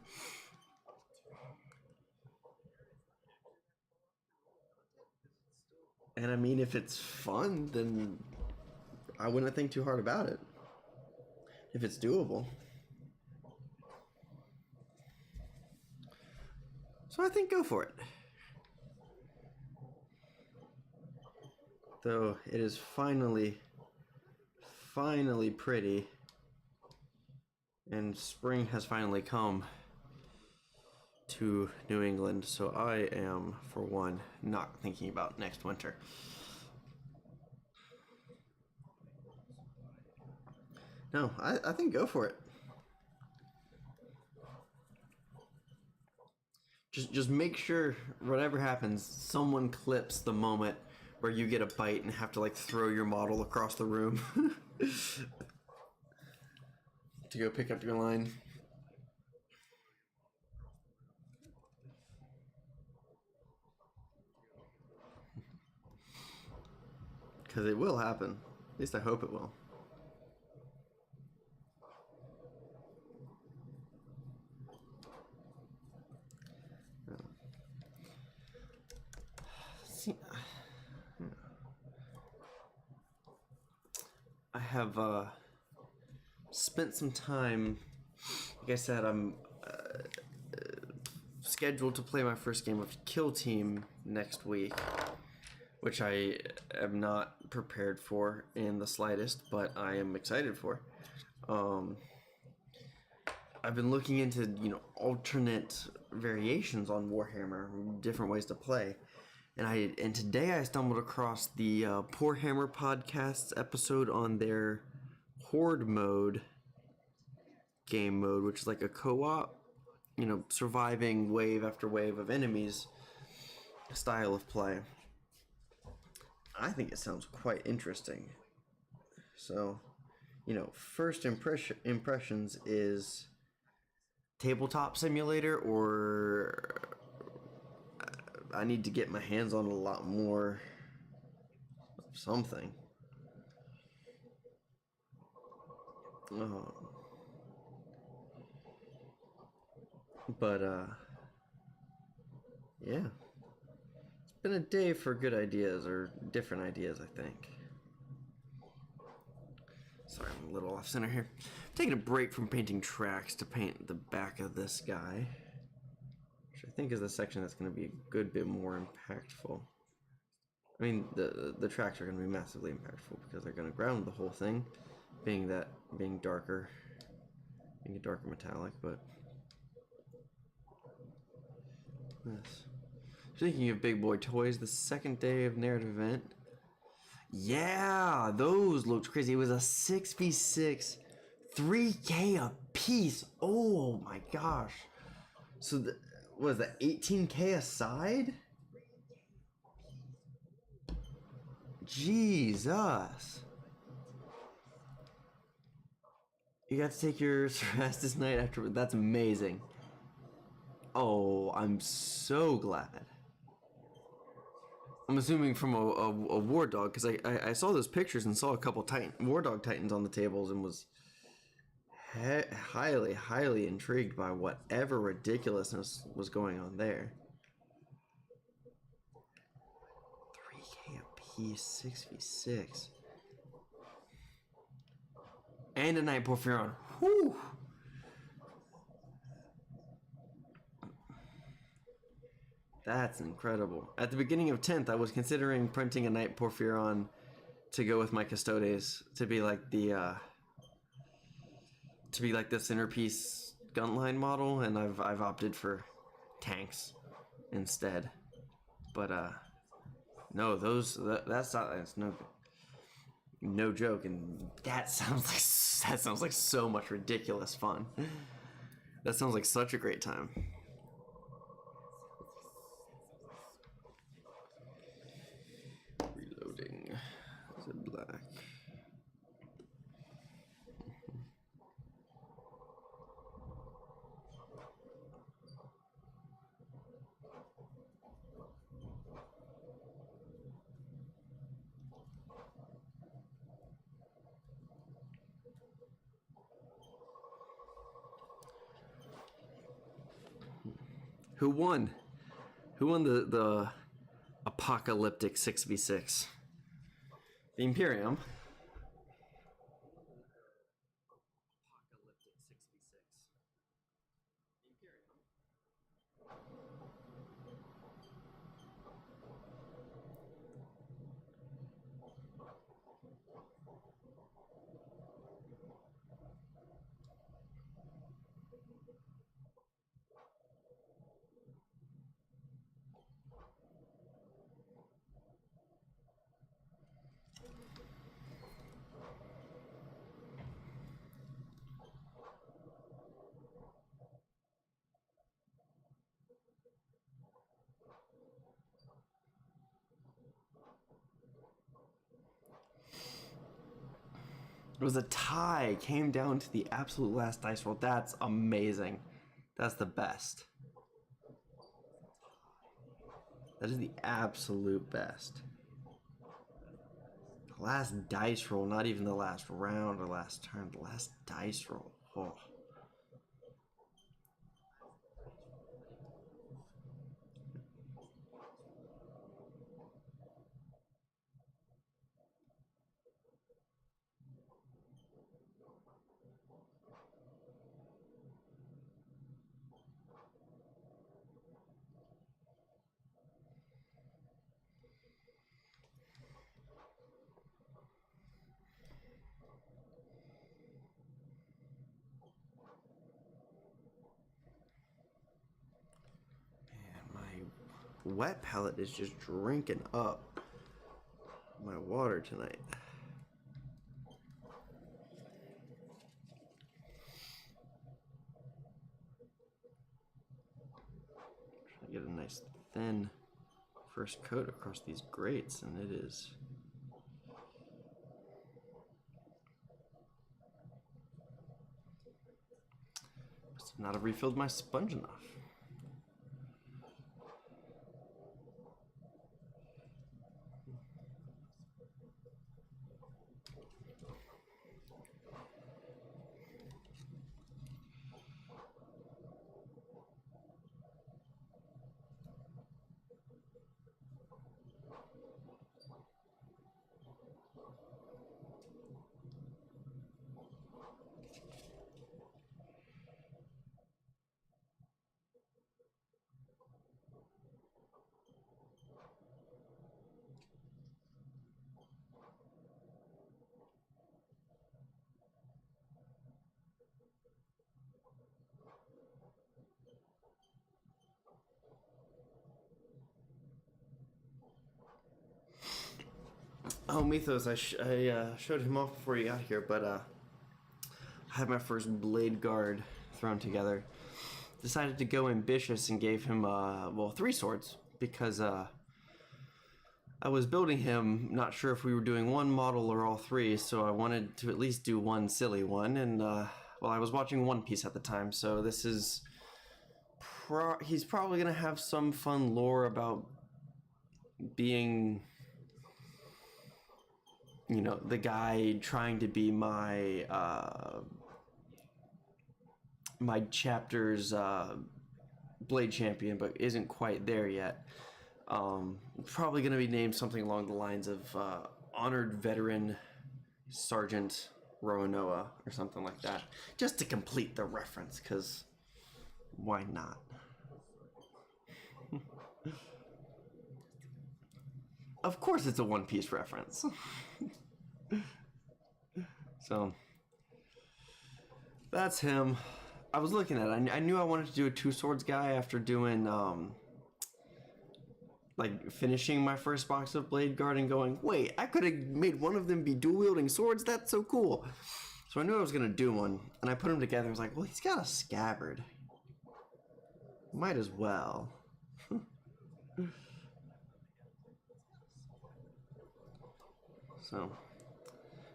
And I mean, if it's fun, then I wouldn't think too hard about it. If it's doable. So I think go for it. Though it is finally pretty, and spring has finally come to New England, so I am, for one, not thinking about next winter. No, I think go for it. Just make sure, whatever happens, someone clips the moment where you get a bite and have to like throw your model across the room to go pick up your line. Because it will happen. At least I hope it will. See, I have spent some time. Like I said, I'm scheduled to play my first game of Kill Team next week, which I am not prepared for in the slightest, but I am excited for. I've been looking into, alternate variations on Warhammer, different ways to play. And today I stumbled across the Poor Hammer podcast's episode on their Horde mode, game mode, which is like a co-op, surviving wave after wave of enemies style of play. I think it sounds quite interesting. So, first impressions is tabletop simulator, or I need to get my hands on a lot more of something. But yeah, it's been a day for good ideas, or different ideas, I think. Sorry, I'm a little off center here. Taking a break from painting tracks to paint the back of this guy, which I think is the section that's going to be a good bit more impactful. I mean, the tracks are going to be massively impactful because they're going to ground the whole thing, being darker, being a darker metallic. But yes. Speaking of big boy toys, the second day of narrative event. Yeah, those looked crazy. It was a 6v6, 3K a piece. Oh my gosh. So was that 18K a side? Jesus. You got to take your fastest night after. That's amazing. Oh, I'm so glad. I'm assuming from a war dog, because I saw those pictures and saw a couple war dog titans on the tables and was highly intrigued by whatever ridiculousness was going on there. 3K a piece, 6v6. And a Night Porphyron. Whew! That's incredible. At the beginning of 10th, I was considering printing a Night Porphyron to go with my Custodes to be like the centerpiece gunline model, and I've opted for tanks instead. But no, that's no joke, and that sounds like so much ridiculous fun. That sounds like such a great time. Reloading. Is it black? Who won? Who won the apocalyptic 6v6? The Imperium. It was a tie. Came down to the absolute last dice roll. That's amazing. That's the best. That is the absolute best. The last dice roll, not even the last round or last turn. The last dice roll. Oh. Wet palette is just drinking up my water tonight. Trying to get a nice thin first coat across these grates, and it is must not have refilled my sponge enough. Oh, Mythos, I showed him off before he got here, but I had my first blade guard thrown together. Decided to go ambitious and gave him, well, 3 swords, because I was building him, not sure if we were doing one model or all 3, so I wanted to at least do one silly one, and, well, I was watching One Piece at the time, so this is... he's probably gonna have some fun lore about being... you know, the guy trying to be my my chapter's blade champion, but isn't quite there yet. Probably going to be named something along the lines of Honored Veteran Sergeant Roanoa or something like that, just to complete the reference, because why not? Of course it's a One Piece reference. So that's him. I was looking at it. I knew I wanted to do a 2 swords guy after doing like finishing my first box of blade guard and going, wait, I could have made one of them be dual wielding swords. That's so cool. So I knew I was gonna do one, and I put them together. I was like, well, he's got a scabbard. Might as well. So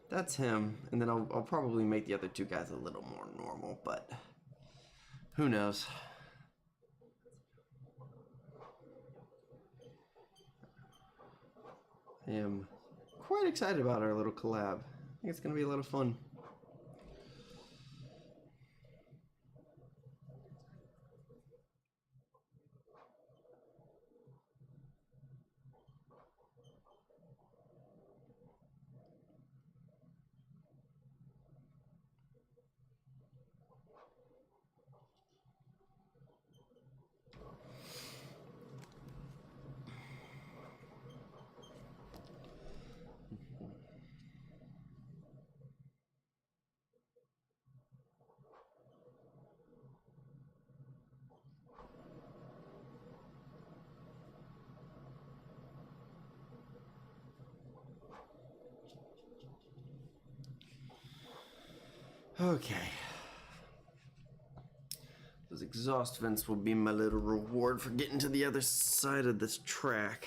that's him, and then I'll probably make the other 2 guys a little more normal, but who knows? I am quite excited about our little collab. I think it's going to be a lot of fun. Okay. Those exhaust vents will be my little reward for getting to the other side of this track.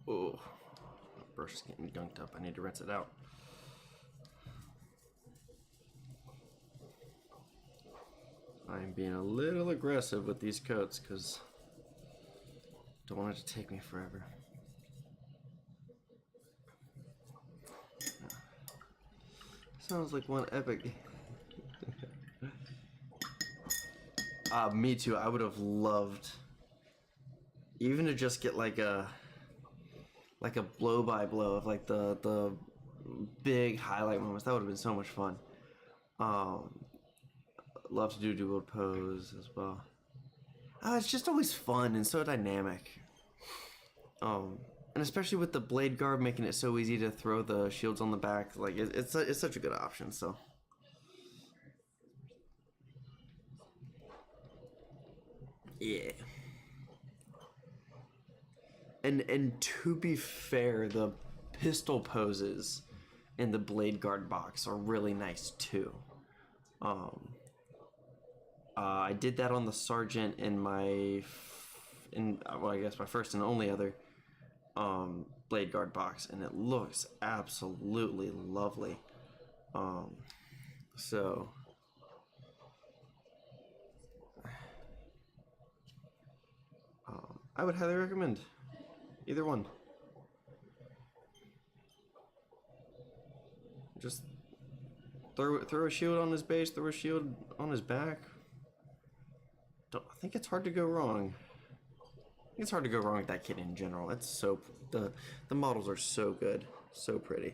Oh, my brush is getting gunked up. I need to rinse it out. I'm being a little aggressive with these coats because I don't want it to take me forever. Sounds like one epic. Me too. I would have loved even to just get like a blow by blow of like the big highlight moments. That would have been so much fun. Love to do dual pose as well. It's just always fun and so dynamic. And especially with the blade guard making it so easy to throw the shields on the back, like it's such a good option. So yeah. And to be fair, the pistol poses in the blade guard box are really nice too. I did that on the sergeant in well, I guess my first and only other blade guard box, and it looks absolutely lovely. So I would highly recommend either one. Just throw a shield on his base, throw a shield on his back. I think it's hard to go wrong. It's hard to go wrong with that kit in general. It's so the models are so good, so pretty.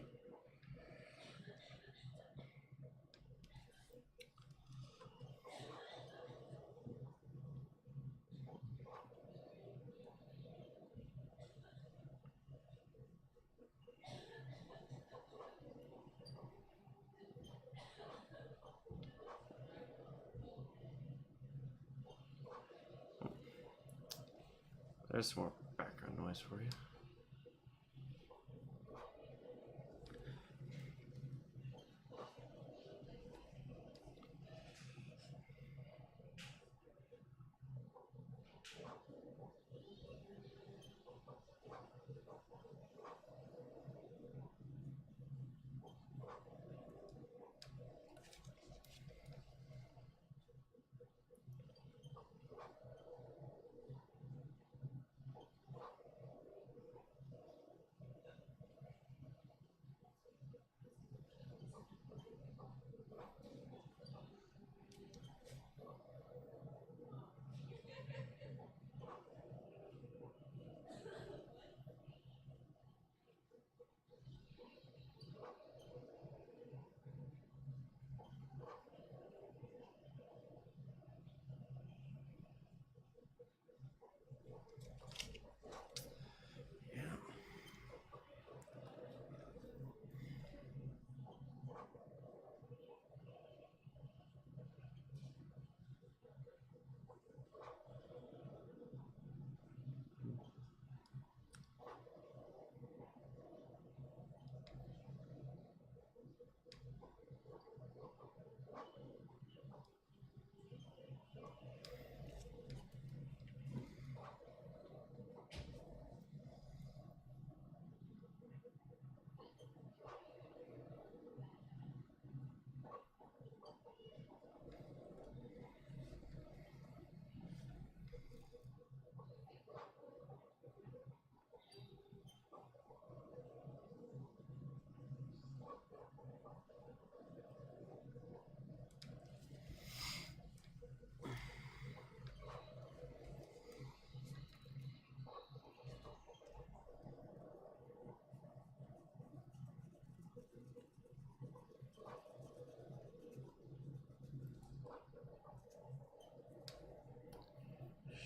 There's some more background noise for you.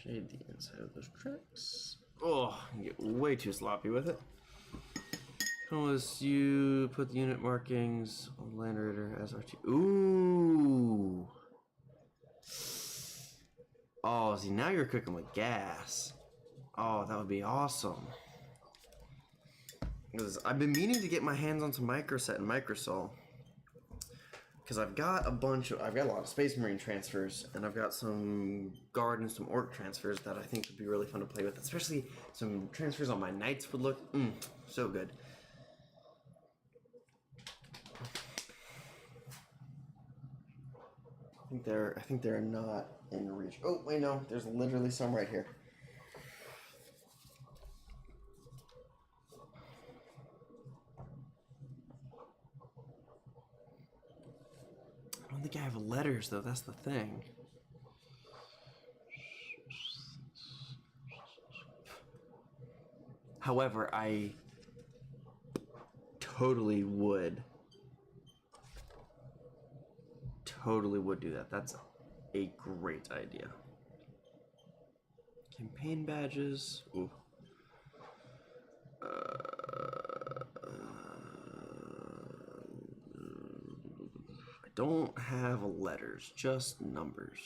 Shade the inside of those tracks. Oh, you get way too sloppy with it. Unless you put the unit markings on Landraider as RT. Ooh. Oh, see, now you're cooking with gas. Oh, that would be awesome. Because I've been meaning to get my hands on some microset and microsol. Because I've got a lot of Space Marine transfers, and I've got some Guard and some Orc transfers that I think would be really fun to play with. Especially some transfers on my Knights would look so good. I think they're not in reach. Oh wait, no, there's literally some right here. I don't think I have letters though. That's the thing. However, I totally would do that. That's a great idea. Campaign badges. Ooh. I don't have letters, just numbers.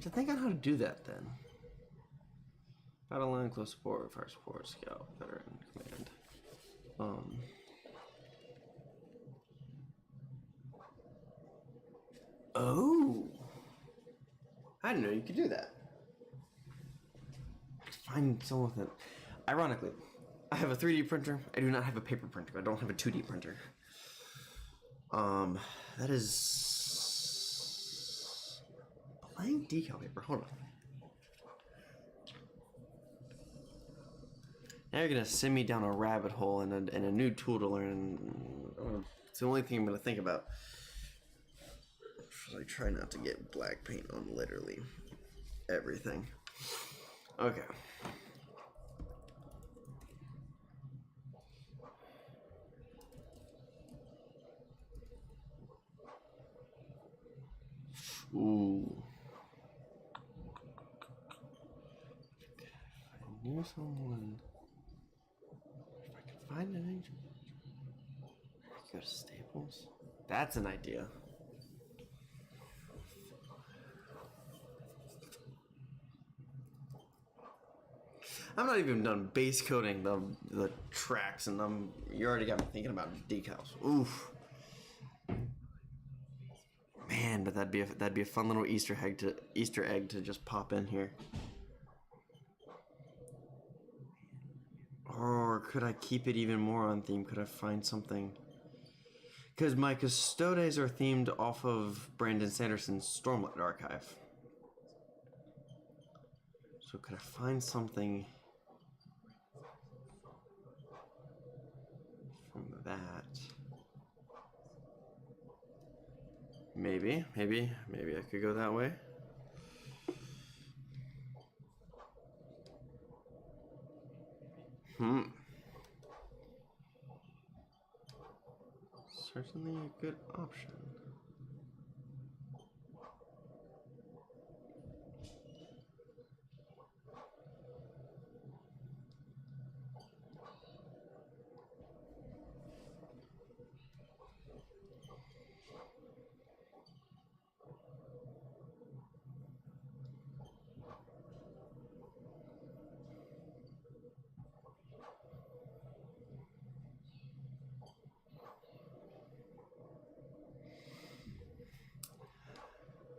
To think on how to do that then. Battle line, close support, fire support, scout, veteran, command. Oh! I didn't know you could do that. Find someone with it. Ironically, I have a 3D printer. I do not have a paper printer. I don't have a 2D printer. That is blank decal paper. Hold on. Now you're gonna send me down a rabbit hole and a new tool to learn. It's the only thing I'm gonna think about. I try not to get black paint on literally everything. Okay. Ooh. If I knew someone. If I could find an agent. Go to Staples. That's an idea. I'm not even done base coating the tracks, and you already got me thinking about decals. Oof. Man, but that'd be a fun little Easter egg to just pop in here. Or could I keep it even more on theme? Could I find something? Because my Custodes are themed off of Brandon Sanderson's Stormlight archive. So could I find something from that? Maybe I could go that way. Certainly a good option.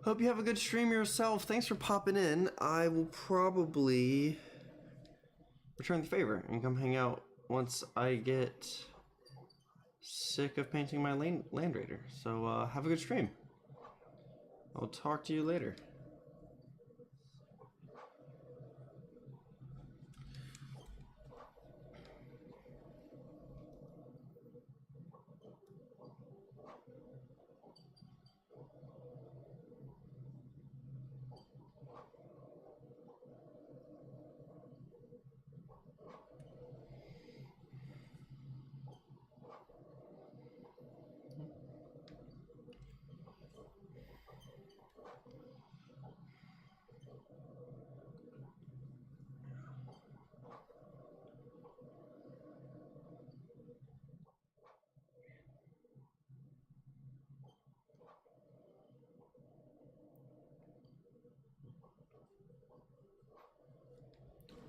Hope you have a good stream yourself. Thanks for popping in. I will probably return the favor and come hang out once I get sick of painting my Landraider. So have a good stream. I'll talk to you later.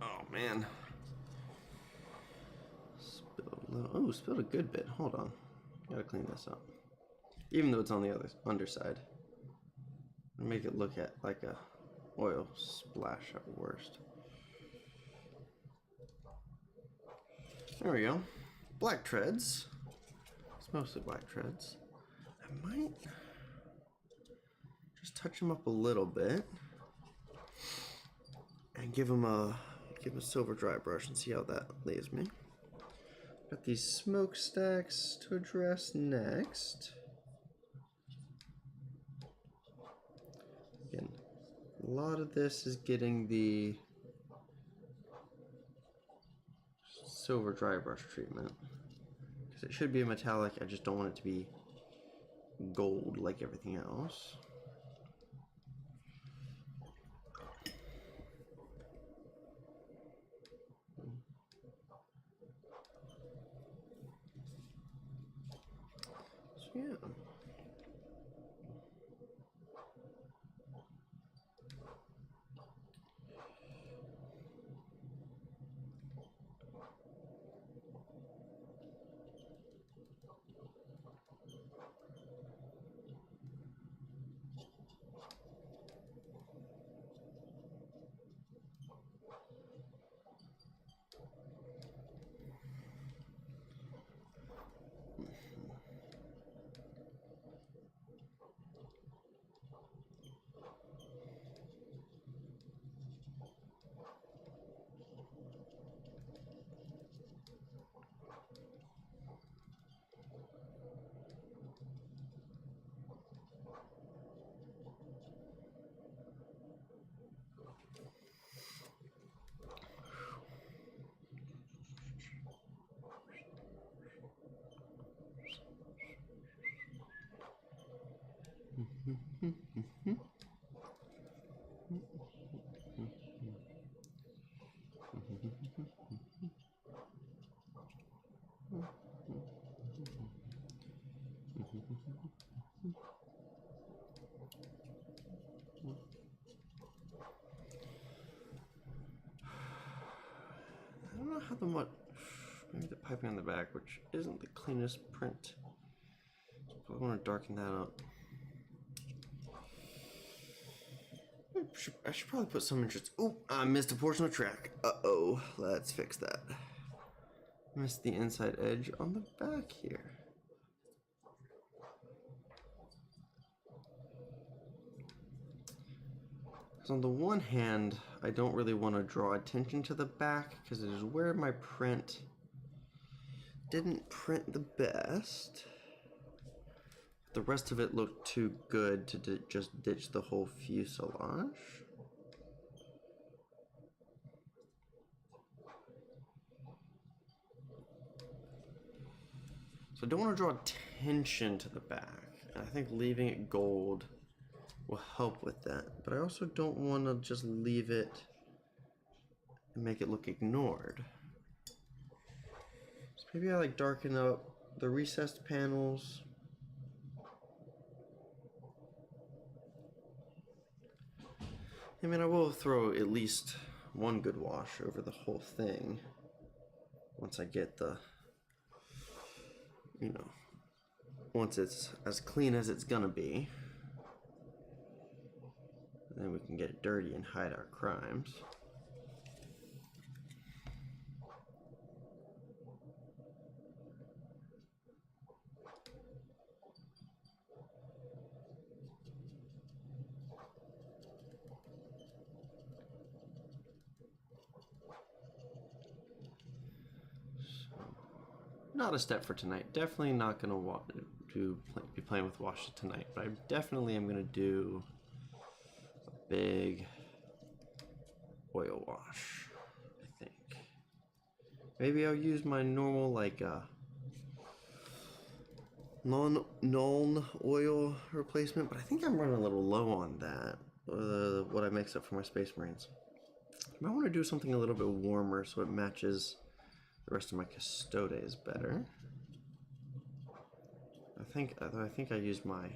Oh man. Spilled a good bit. Hold on. Gotta clean this up. Even though it's on the other underside. Make it look like a oil splash at worst. There we go. Black treads. It's mostly black treads. I might just touch them up a little bit and give them a silver dry brush and see how that leaves me. Got these smokestacks to address next. Again, a lot of this is getting the silver dry brush treatment because it should be a metallic. I just don't want it to be gold like everything else. So yeah. I don't know how the much. Maybe the piping on the back, which isn't the cleanest print. So I want to darken that up. I should probably put some interest. Oh, I missed a portion of track. Uh-oh. Let's fix that. Missed the inside edge on the back here. Because on the one hand, I don't really want to draw attention to the back because it is where my print didn't print the best. The rest of it looked too good to just ditch the whole fuselage. So I don't want to draw attention to the back. And I think leaving it gold will help with that. But I also don't want to just leave it and make it look ignored. So maybe I like darken up the recessed panels. I mean, I will throw at least one good wash over the whole thing once I get the, you know, once it's as clean as it's gonna be. And then we can get it dirty and hide our crimes. Not a step for tonight. Definitely not going to be playing with washes tonight, but I definitely am going to do a big oil wash, I think. Maybe I'll use my normal, like, non oil replacement, but I think I'm running a little low on that, what I mix up for my Space Marines. I might want to do something a little bit warmer so it matches the rest of my Custodes better. I think I used my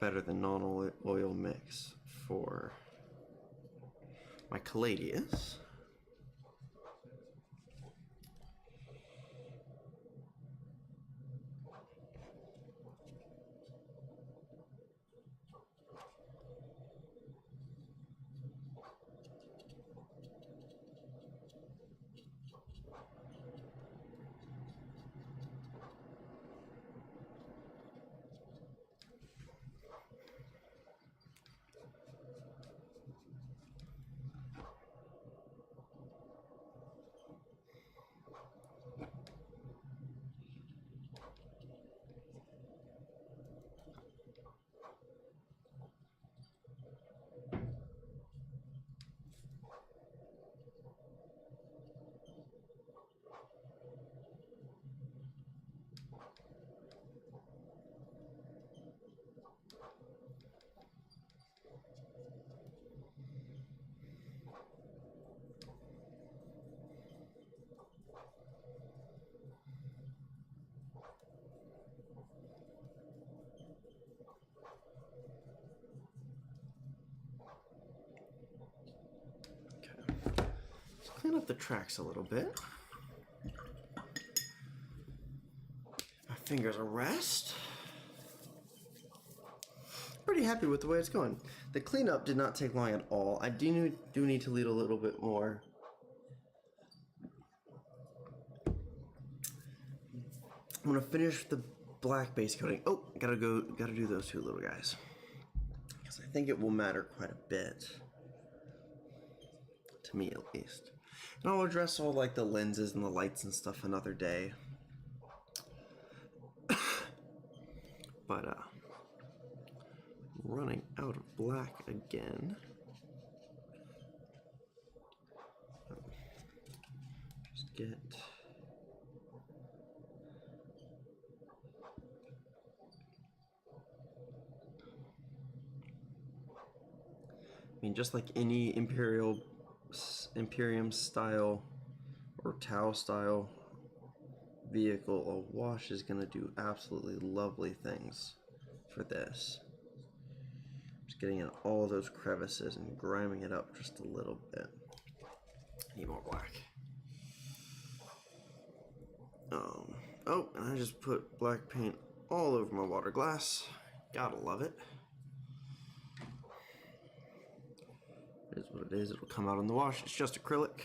better than non-oil mix for my Caladius. clean up the tracks a little bit. My fingers a rest. Pretty happy with the way it's going. The cleanup did not take long at all. I do need to lead a little bit more. I'm gonna finish the black base coating. Oh, gotta do those two little guys, because I think it will matter quite a bit, to me at least. And I'll address all like the lenses and the lights and stuff another day. But running out of black again. Just get. I mean, just like any Imperium style or Tau style vehicle, a wash is going to do absolutely lovely things for this. Just getting in all those crevices and griming it up just a little bit. Need more black. Oh, and I just put black paint all over my water glass. Gotta love it. It is what it is. It'll come out in the wash. It's just acrylic.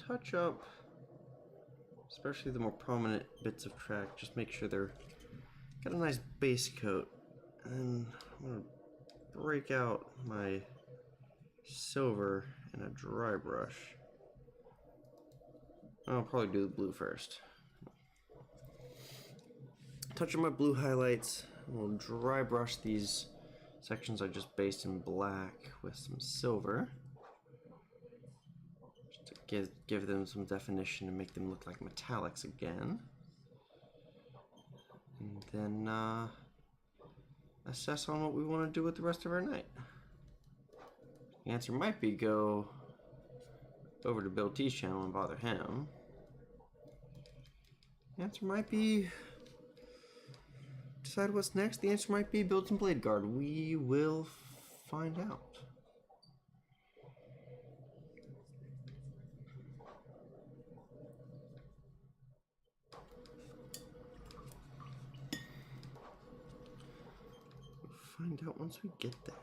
Touch up, especially the more prominent bits of track. Just make sure they're got a nice base coat, and I'm gonna break out my silver in a dry brush. I'll probably do the blue first. Touch on my blue highlights. We'll dry brush these sections I just based in black with some silver. Give them some definition and make them look like metallics again. And then assess on what we want to do with the rest of our night. The answer might be go over to Bill T's channel and bother him. The answer might be decide what's next. The answer might be build some Blade Guard. We will find out. Find out once we get there.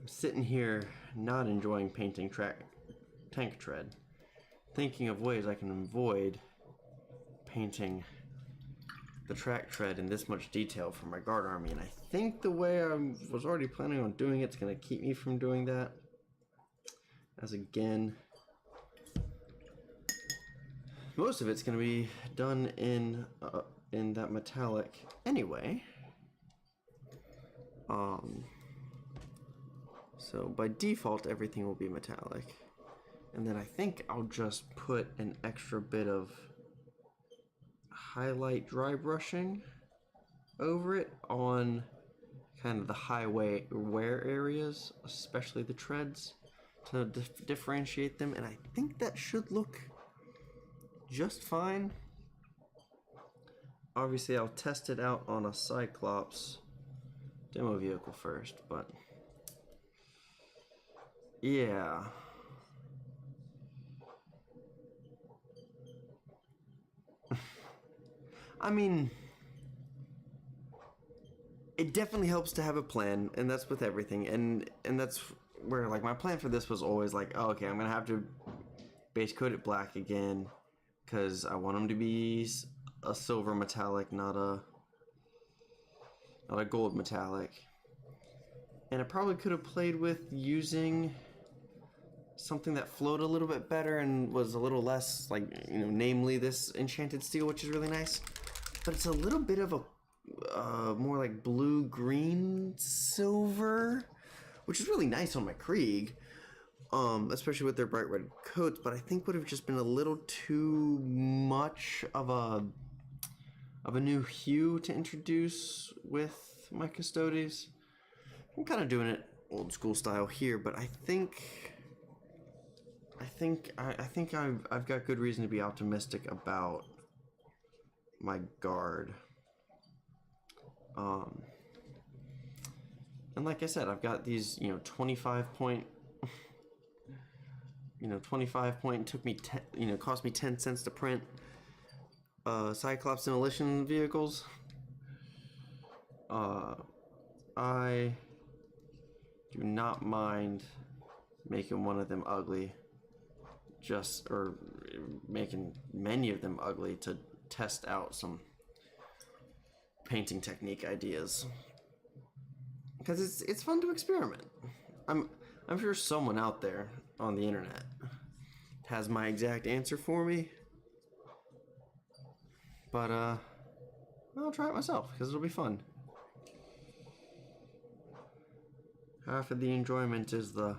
I'm sitting here not enjoying painting tank tread, thinking of ways I can avoid painting the track tread in this much detail for my guard army, and I think the way I was already planning on doing it's going to keep me from doing that, as again, most of it's going to be done in that metallic anyway. So by default everything will be metallic, and then I think I'll just put an extra bit of highlight dry brushing over it on kind of the highway wear areas, especially the treads, to differentiate them, and I think that should look just fine. Obviously I'll test it out on a Cyclops demo vehicle first, but yeah. I mean, it definitely helps to have a plan, and that's with everything, and that's where, like, my plan for this was always like, oh, okay, I'm gonna have to base coat it black again because I want them to be a silver metallic, not a gold metallic. And I probably could have played with using something that flowed a little bit better and was a little less, like, you know, namely this enchanted steel, which is really nice. But it's a little bit of a more like blue-green silver, which is really nice on my Krieg, especially with their bright red coats, but I think would have just been a little too much of a new hue to introduce with my Custodes. I'm kind of doing it old school style here, but I think I've got good reason to be optimistic about my guard. And like I said, I've got these, 25 point, took me cost me 10 cents to print, Cyclops demolition vehicles. I do not mind making one of them ugly, or making many of them ugly to test out some painting technique ideas, because it's fun to experiment. I'm sure someone out there on the internet has my exact answer for me, but I'll try it myself because it'll be fun. Half of the enjoyment is the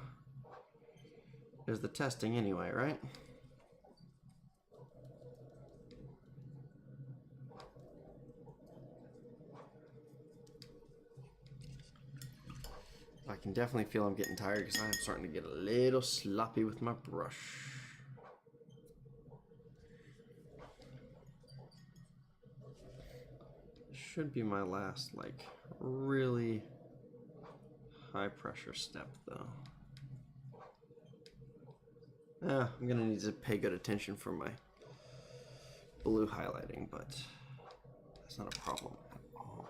testing anyway, right? I can definitely feel I'm getting tired because I'm starting to get a little sloppy with my brush. Should be my last, like, really high pressure step though. I'm gonna need to pay good attention for my blue highlighting, but that's not a problem at all.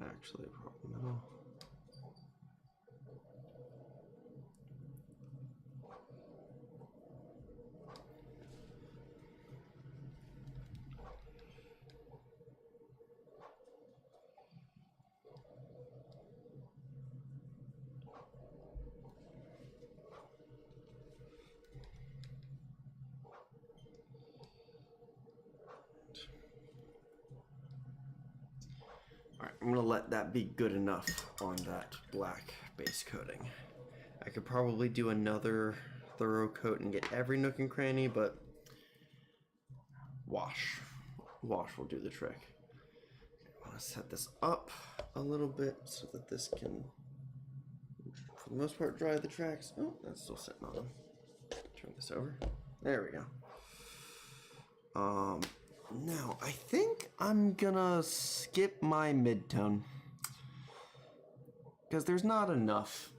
Actually a problem at all. Alright, I'm gonna let that be good enough on that black base coating. I could probably do another thorough coat and get every nook and cranny, but wash will do the trick. I want to set this up a little bit so that this can, for the most part, dry the tracks. Oh, that's still sitting on them. Turn this over. There we go. Now, I think I'm gonna skip my mid-tone because there's not enough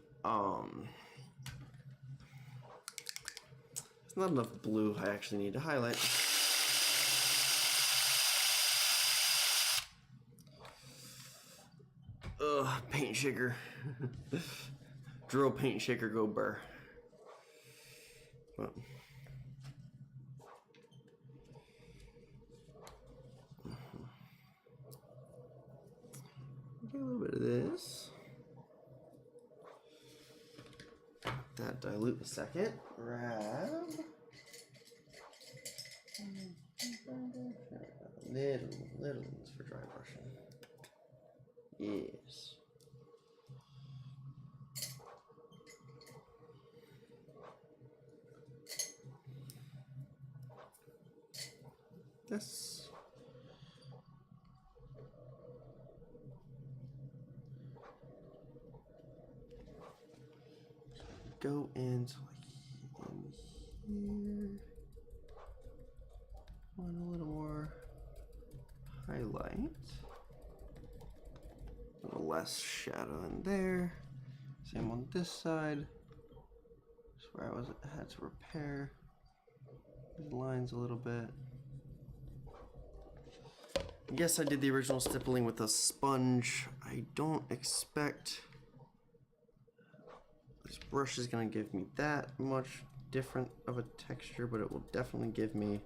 not enough blue I actually need to highlight. Ugh, paint shaker. Drill, paint shaker, go burr. Well. Get a little bit of this. That dilute a second. Grab. Little ones for dry brushing. Yes. This. Go into like in here. Want a little more highlight. A little less shadow in there. Same on this side. That's where I had to repair these lines a little bit. Yes, I did the original stippling with a sponge. I don't expect this brush is going to give me that much different of a texture, but it will definitely give me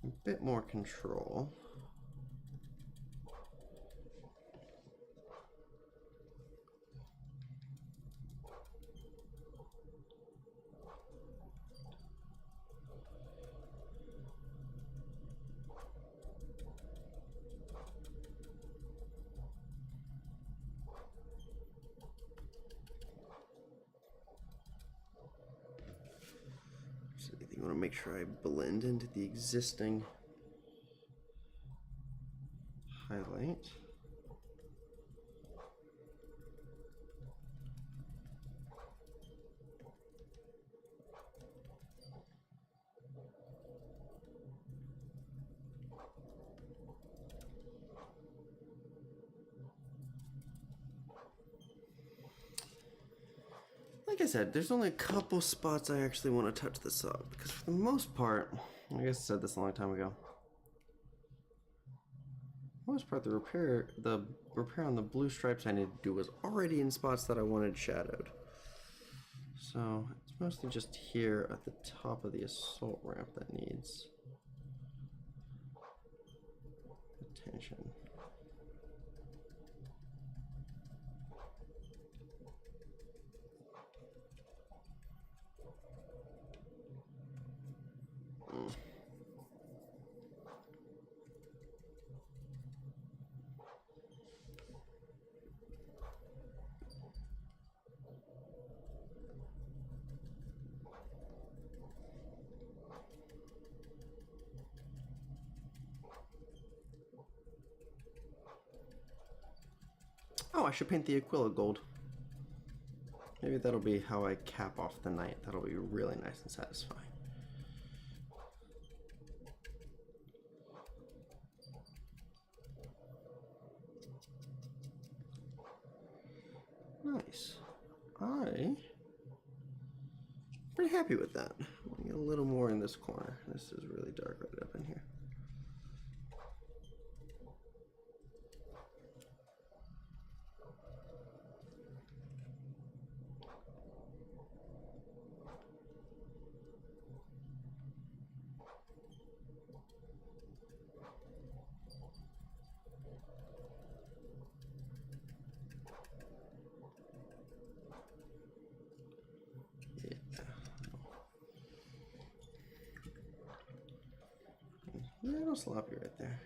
a bit more control. You want to make sure I blend into the existing highlight. Like I said, there's only a couple spots I actually want to touch this up, because for the most part, I guess I said this a long time ago, for the most part the repair on the blue stripes I need to do was already in spots that I wanted shadowed. So it's mostly just here at the top of the assault ramp that needs attention. Oh, I should paint the Aquila gold. Maybe that'll be how I cap off the night. That'll be really nice and satisfying. Nice. I'm pretty happy with that. I'll get a little more in this corner. This is really dark right up in here. Yeah, a little sloppy right there.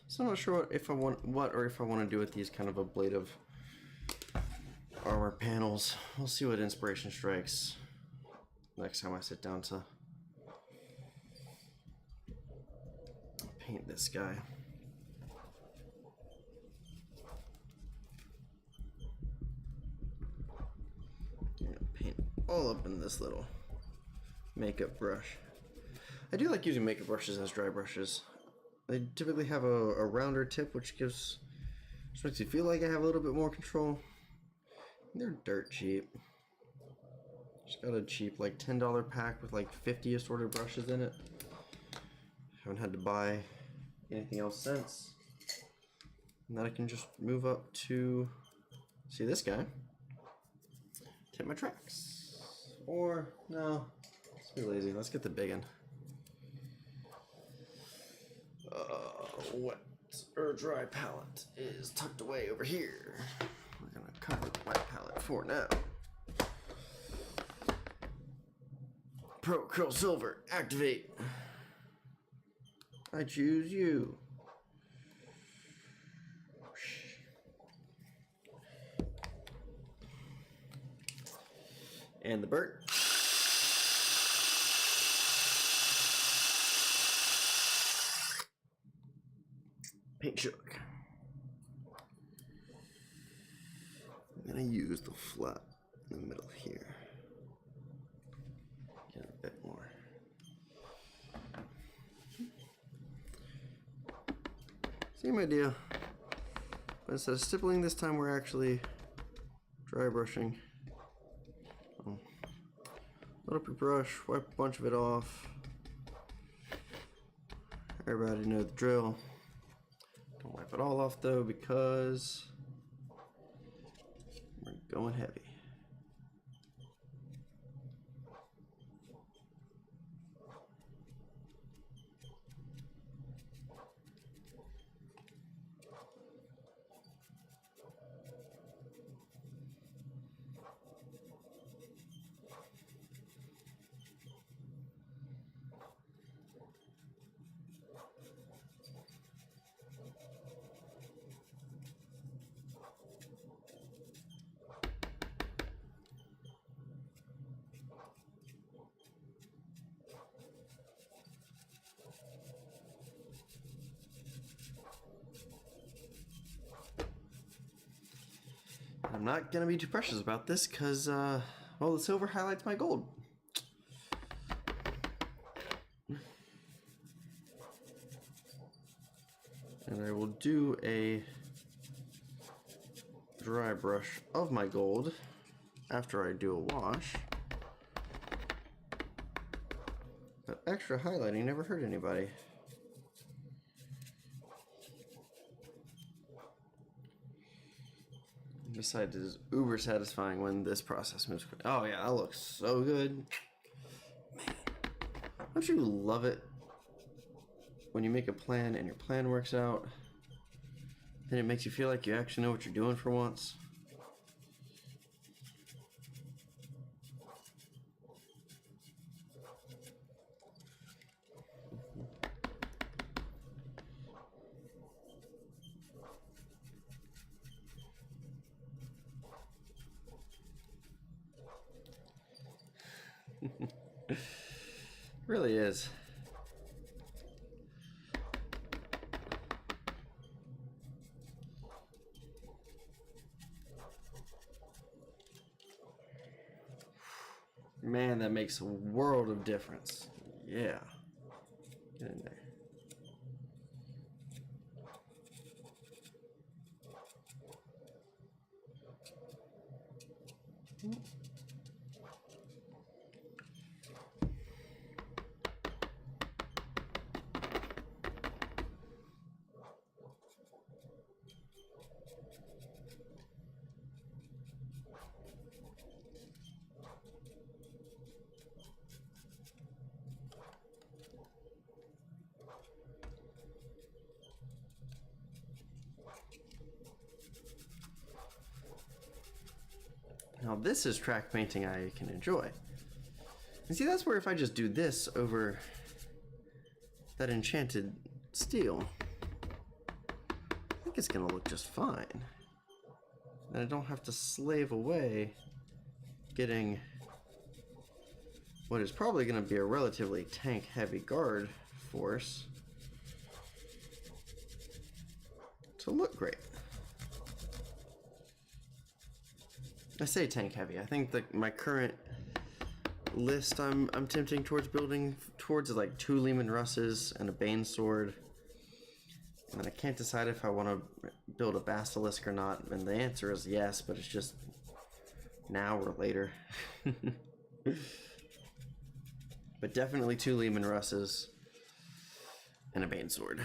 So I'm not sure if I want to do with these kind of ablative armor panels. We'll see what inspiration strikes next time I sit down to paint this guy. Paint all up in this little makeup brush. I do like using makeup brushes as dry brushes. They typically have a rounder tip, which makes you feel like I have a little bit more control. They're dirt cheap. Just got a cheap like $10 pack with like 50 assorted brushes in it. Haven't had to buy anything else since. And then I can just move up to see this guy. Take my tracks. Or no, let's be lazy. Let's get the big one. Wet or dry palette is tucked away over here. We're gonna cover the wet palette for now. Pro Curl Silver, activate. I choose you. And the bird. Paint shook. I'm gonna use the flat in the middle here. Get a bit more. Same idea. But instead of stippling this time, we're actually dry brushing. Load up your brush, wipe a bunch of it off. Everybody know the drill. Don't wipe it all off though, because we're going heavy. I'm not gonna be too precious about this because, well, the silver highlights my gold. And I will do a dry brush of my gold after I do a wash. But extra highlighting never hurt anybody. Besides, it is uber satisfying when this process moves quick. Oh yeah, that looks so good. Man, don't you love it when you make a plan and your plan works out, then it makes you feel like you actually know what you're doing for once? It really is. Man, that makes a world of difference. Yeah. Get in there. Now this is track painting I can enjoy. And see, that's where if I just do this over that enchanted steel, I think it's gonna look just fine. And I don't have to slave away getting what is probably gonna be a relatively tank heavy guard force to look great. I say tank heavy. I think that my current list I'm tempting towards building towards is like 2 Lehman Russes and a Bane sword. And then I can't decide if I want to build a Basilisk or not. And the answer is yes, but it's just now or later. But definitely 2 Lehman Russes and a Bane Sword.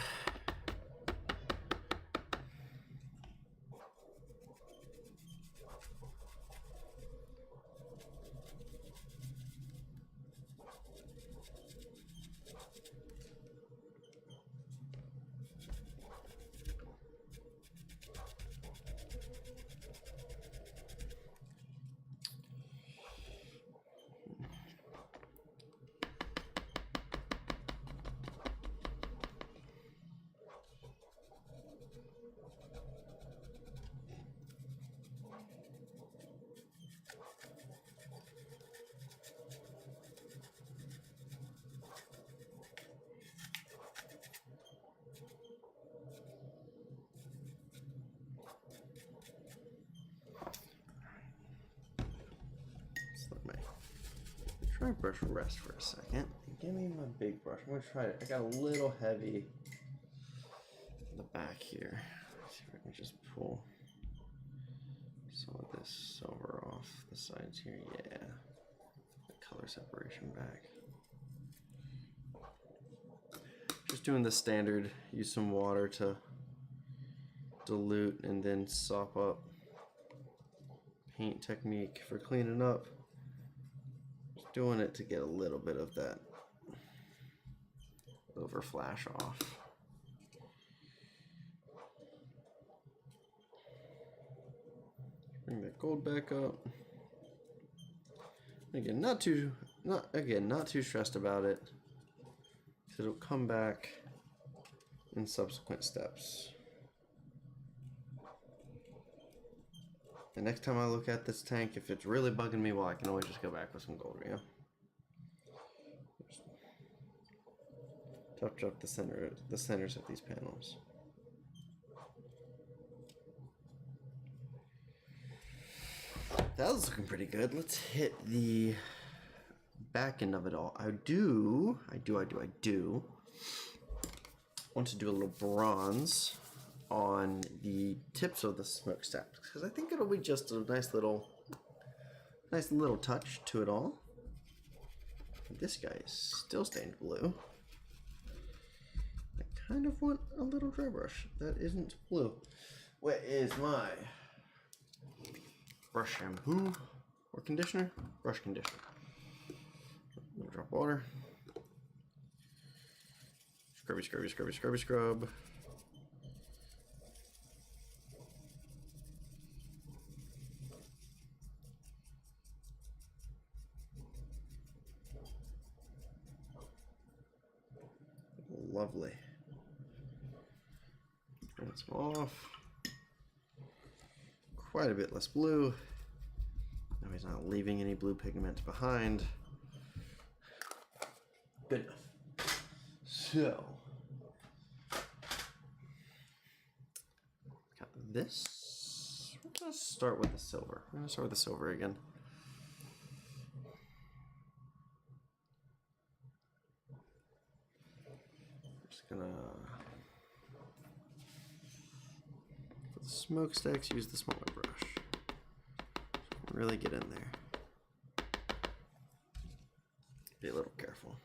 Try brush rest for a second. Give me my big brush. I'm gonna try it. I got a little heavy in the back here. Let's see if I can just pull some of this silver off the sides here. Yeah, the color separation back. Just doing the standard. Use some water to dilute and then sop up. Paint technique for cleaning up. Doing it to get a little bit of that over flash off. Bring that gold back up. Again, not too stressed about it. It'll come back in subsequent steps. The next time I look at this tank, if it's really bugging me, well, I can always just go back with some gold, you know? Touch up the centers of these panels. That was looking pretty good. Let's hit the back end of it all. I do want to do a little bronze on the tips of the smokestacks because I think it'll be just a nice little touch to it all. This guy is still stained blue. I kind of want a little dry brush that isn't blue. Where is my brush shampoo or conditioner? Brush conditioner. Drop water. Scrubby, scrubby, scrubby, scrubby, scrub. Lovely. Rinse off. Quite a bit less blue. Now he's not leaving any blue pigment behind. Good enough. So, got this. We're gonna start with the silver. I'm gonna start with the silver again. Gonna for the smokestacks use the smaller brush. Really get in there. Be a little careful.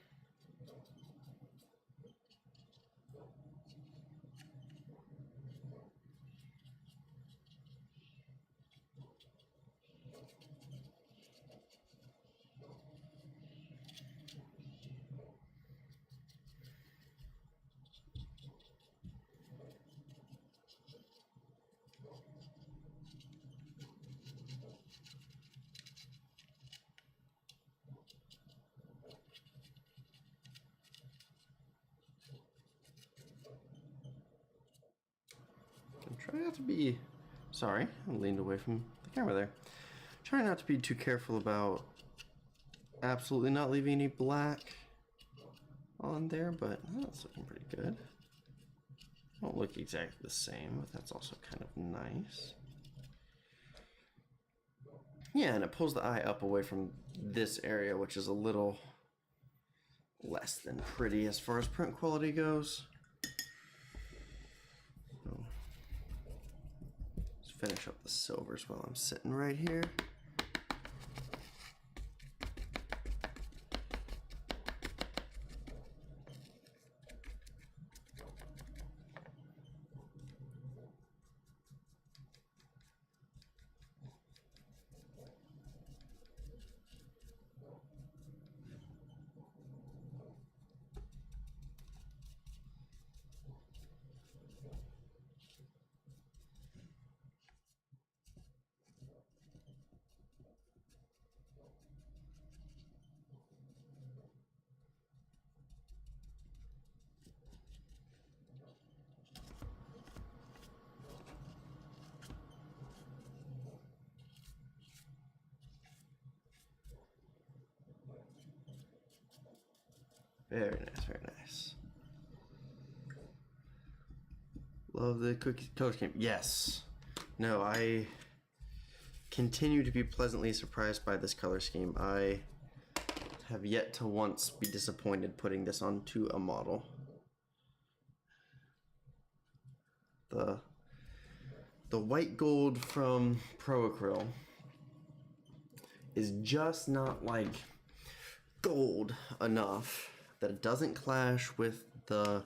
Try not to be, sorry, I leaned away from the camera there. Try not to be too careful about absolutely not leaving any black on there, but that's looking pretty good. Won't look exactly the same, but that's also kind of nice. Yeah, and it pulls the eye up away from this area, which is a little less than pretty as far as print quality goes. Finish up the silvers while I'm sitting right here. Very nice, very nice. Love the cookie color scheme. Yes. No, I continue to be pleasantly surprised by this color scheme. I have yet to once be disappointed putting this onto a model. The white gold from Pro Acryl is just not like gold enough that it doesn't clash with the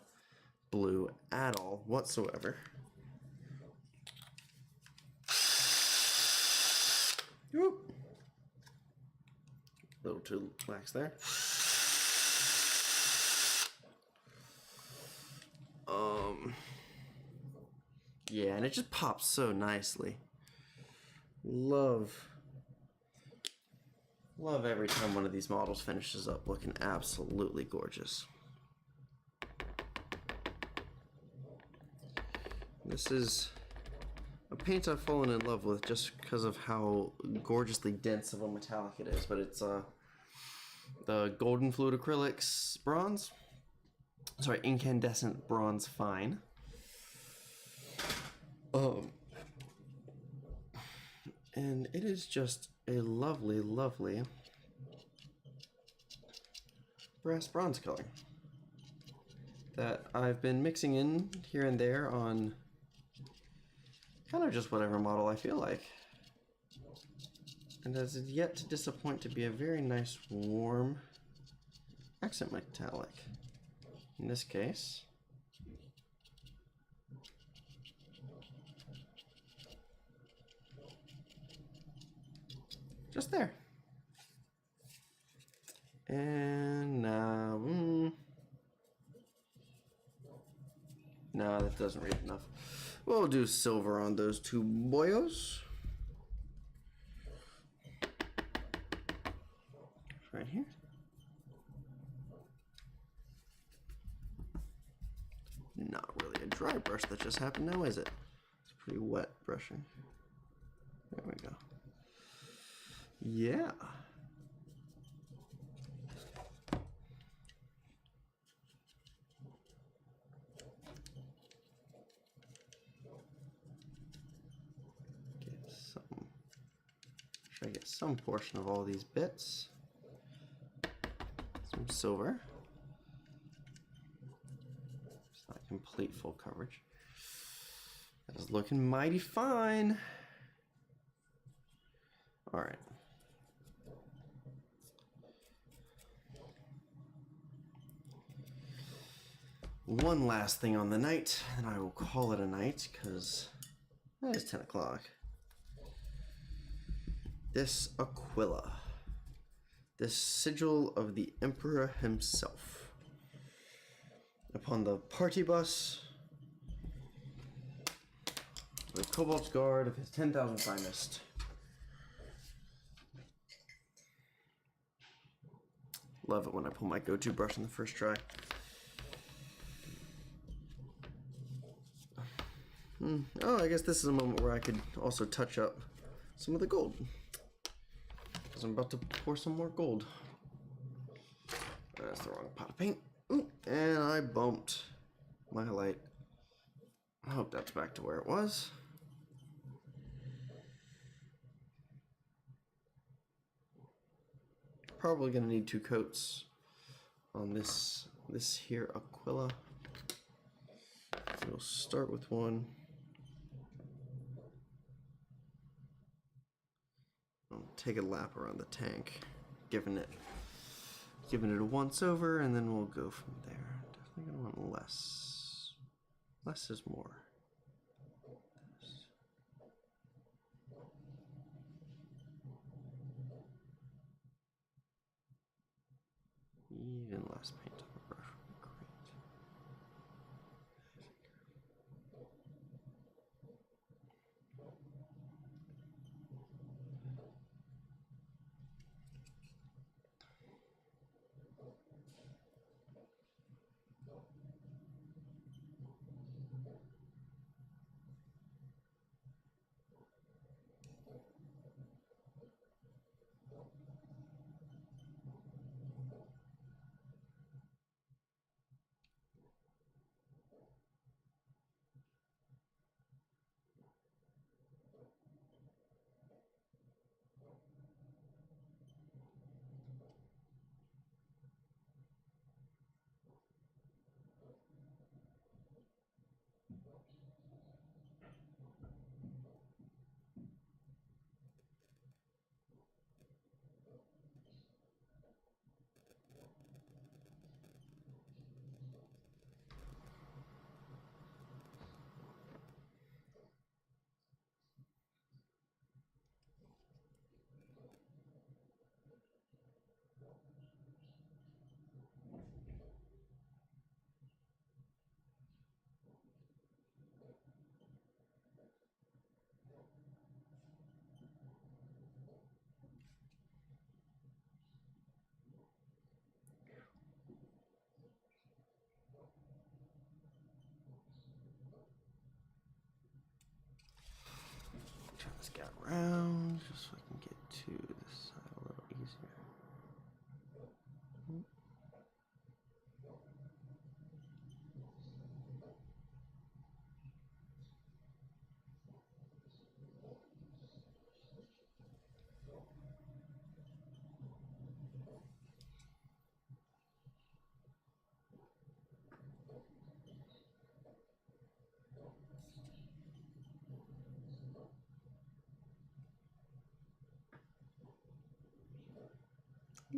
blue at all whatsoever. Whoop. A little too lax there. Yeah, and it just pops so nicely. Love every time one of these models finishes up looking absolutely gorgeous. This is a paint I've fallen in love with just because of how gorgeously dense of a metallic it is, but it's the Golden Fluid Acrylics bronze. Sorry, incandescent bronze fine. And it is just a lovely, lovely brass bronze color that I've been mixing in here and there on kind of just whatever model I feel like. And has yet to disappoint to be a very nice, warm accent metallic. In this case, just there. And now, no, that doesn't read enough. We'll do silver on those two boyos. Right here. Not really a dry brush that just happened now, is it? It's pretty wet brushing. There we go. Yeah. Try to get some portion of all these bits. Some silver. It's not complete full coverage. That is looking mighty fine. All right. One last thing on the night, and I will call it a night because it is 10 o'clock. This Aquila, this sigil of the Emperor himself. Upon the party bus, the Cobalt's Guard of his 10,000 finest. Love it when I pull my go-to brush in the first try. Oh, I guess this is a moment where I could also touch up some of the gold. Because I'm about to pour some more gold. That's the wrong pot of paint. Ooh, and I bumped my light. I hope that's back to where it was. Probably gonna need 2 coats on this here Aquila. So we'll start with one. I'll take a lap around the tank, giving it a once over, and then we'll go from there. Definitely gonna want less. Less is more. Even less paint on the brush would be great.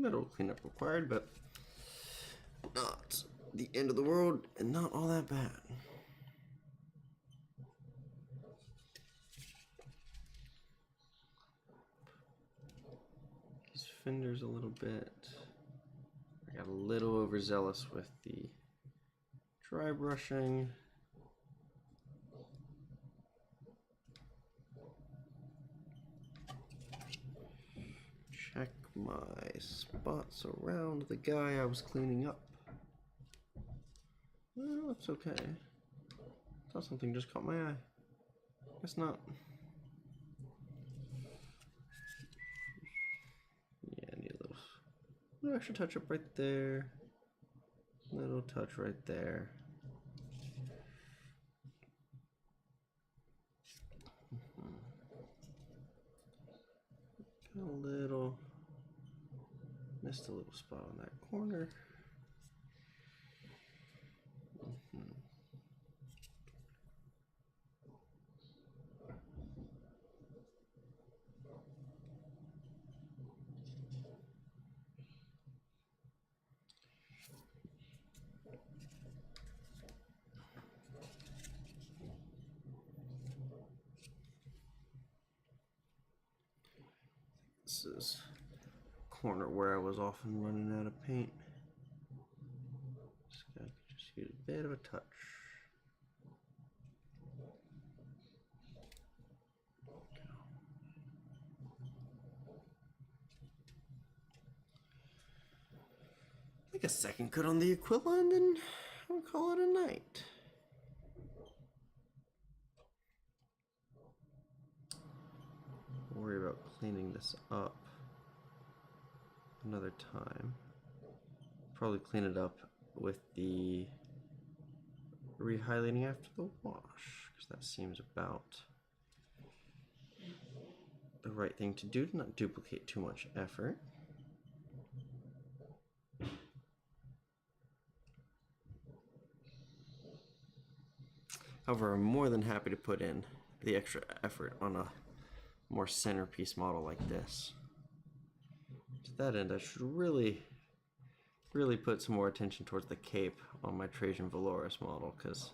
little cleanup required, but not the end of the world and not all that bad. These fenders a little bit. I got a little overzealous with the dry brushing. Check my spots around the guy I was cleaning up. Well, it's okay. Thought something just caught my eye. Guess not. Yeah, I need a little extra touch up right there. Little touch right there. Got a little, missed a little spot on that corner. This is a corner where I was often running out of paint. This guy could just use a bit of a touch. Like a second coat on the equivalent and I'll call it a night. Worry about cleaning this up another time. Probably clean it up with the rehighlighting after the wash, because that seems about the right thing to do to not duplicate too much effort. However, I'm more than happy to put in the extra effort on a more centerpiece model like this. To that end, I should really put some more attention towards the cape on my Trajan Valoris model, because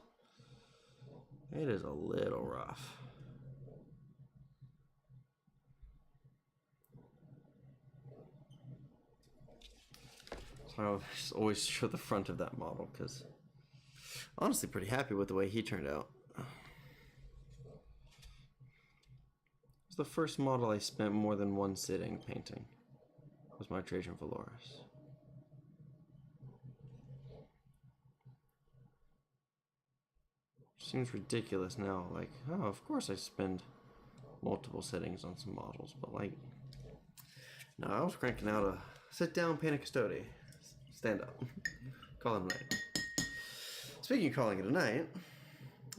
it is a little rough. So I always show the front of that model, because honestly pretty happy with the way he turned out. The first model I spent more than one sitting painting was my Trajan Valoris. Seems ridiculous now, like, oh, of course I spend multiple sittings on some models, but like, no, I was cranking out a sit down, paint a Custode, stand up, call it a night. Speaking of calling it a night,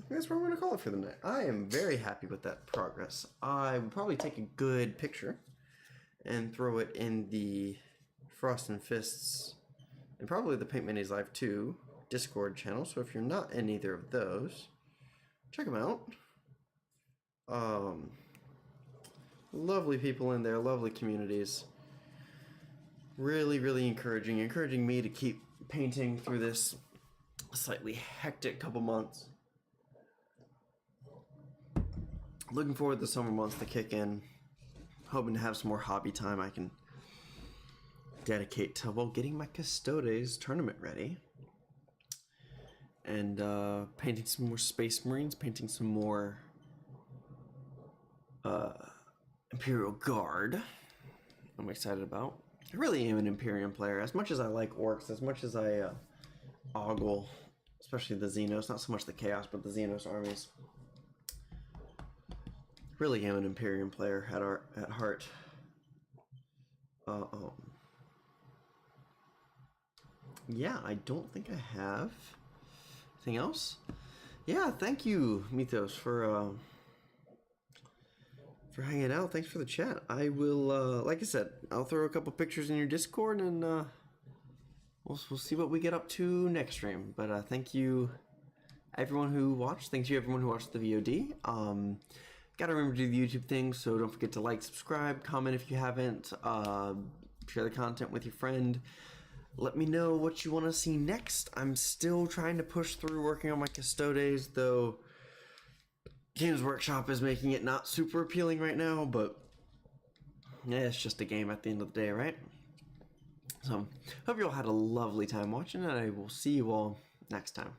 that's what I'm going to call it for the night. I am very happy with that progress. I would probably take a good picture and throw it in the Frost and Fists and probably the Paint Mayonnaise Live 2 Discord channel. So if you're not in either of those, check them out. Lovely people in there, lovely communities. Really encouraging me to keep painting through this slightly hectic couple months. Looking forward to the summer months to kick in. Hoping to have some more hobby time I can dedicate to, well, getting my Custodes tournament ready. And painting some more Space Marines, painting some more Imperial Guard. I'm excited about. I really am an Imperium player. As much as I like orks, as much as I ogle, especially the Xenos, not so much the Chaos, but the Xenos armies. Really am an Imperium player at heart. Yeah, I don't think I have anything else. Yeah, thank you, Mythos, for hanging out. Thanks for the chat. I will, like I said, I'll throw a couple pictures in your Discord, and we'll see what we get up to next stream. But thank you, everyone who watched. Thank you, everyone who watched the VOD. Gotta remember to do the YouTube thing, so don't forget to like, subscribe, comment if you haven't. share the content with your friend. Let me know what you want to see next. I'm still trying to push through working on my Custodes, though Games Workshop is making it not super appealing right now, but yeah, it's just a game at the end of the day, right? So, hope you all had a lovely time watching, and I will see you all next time.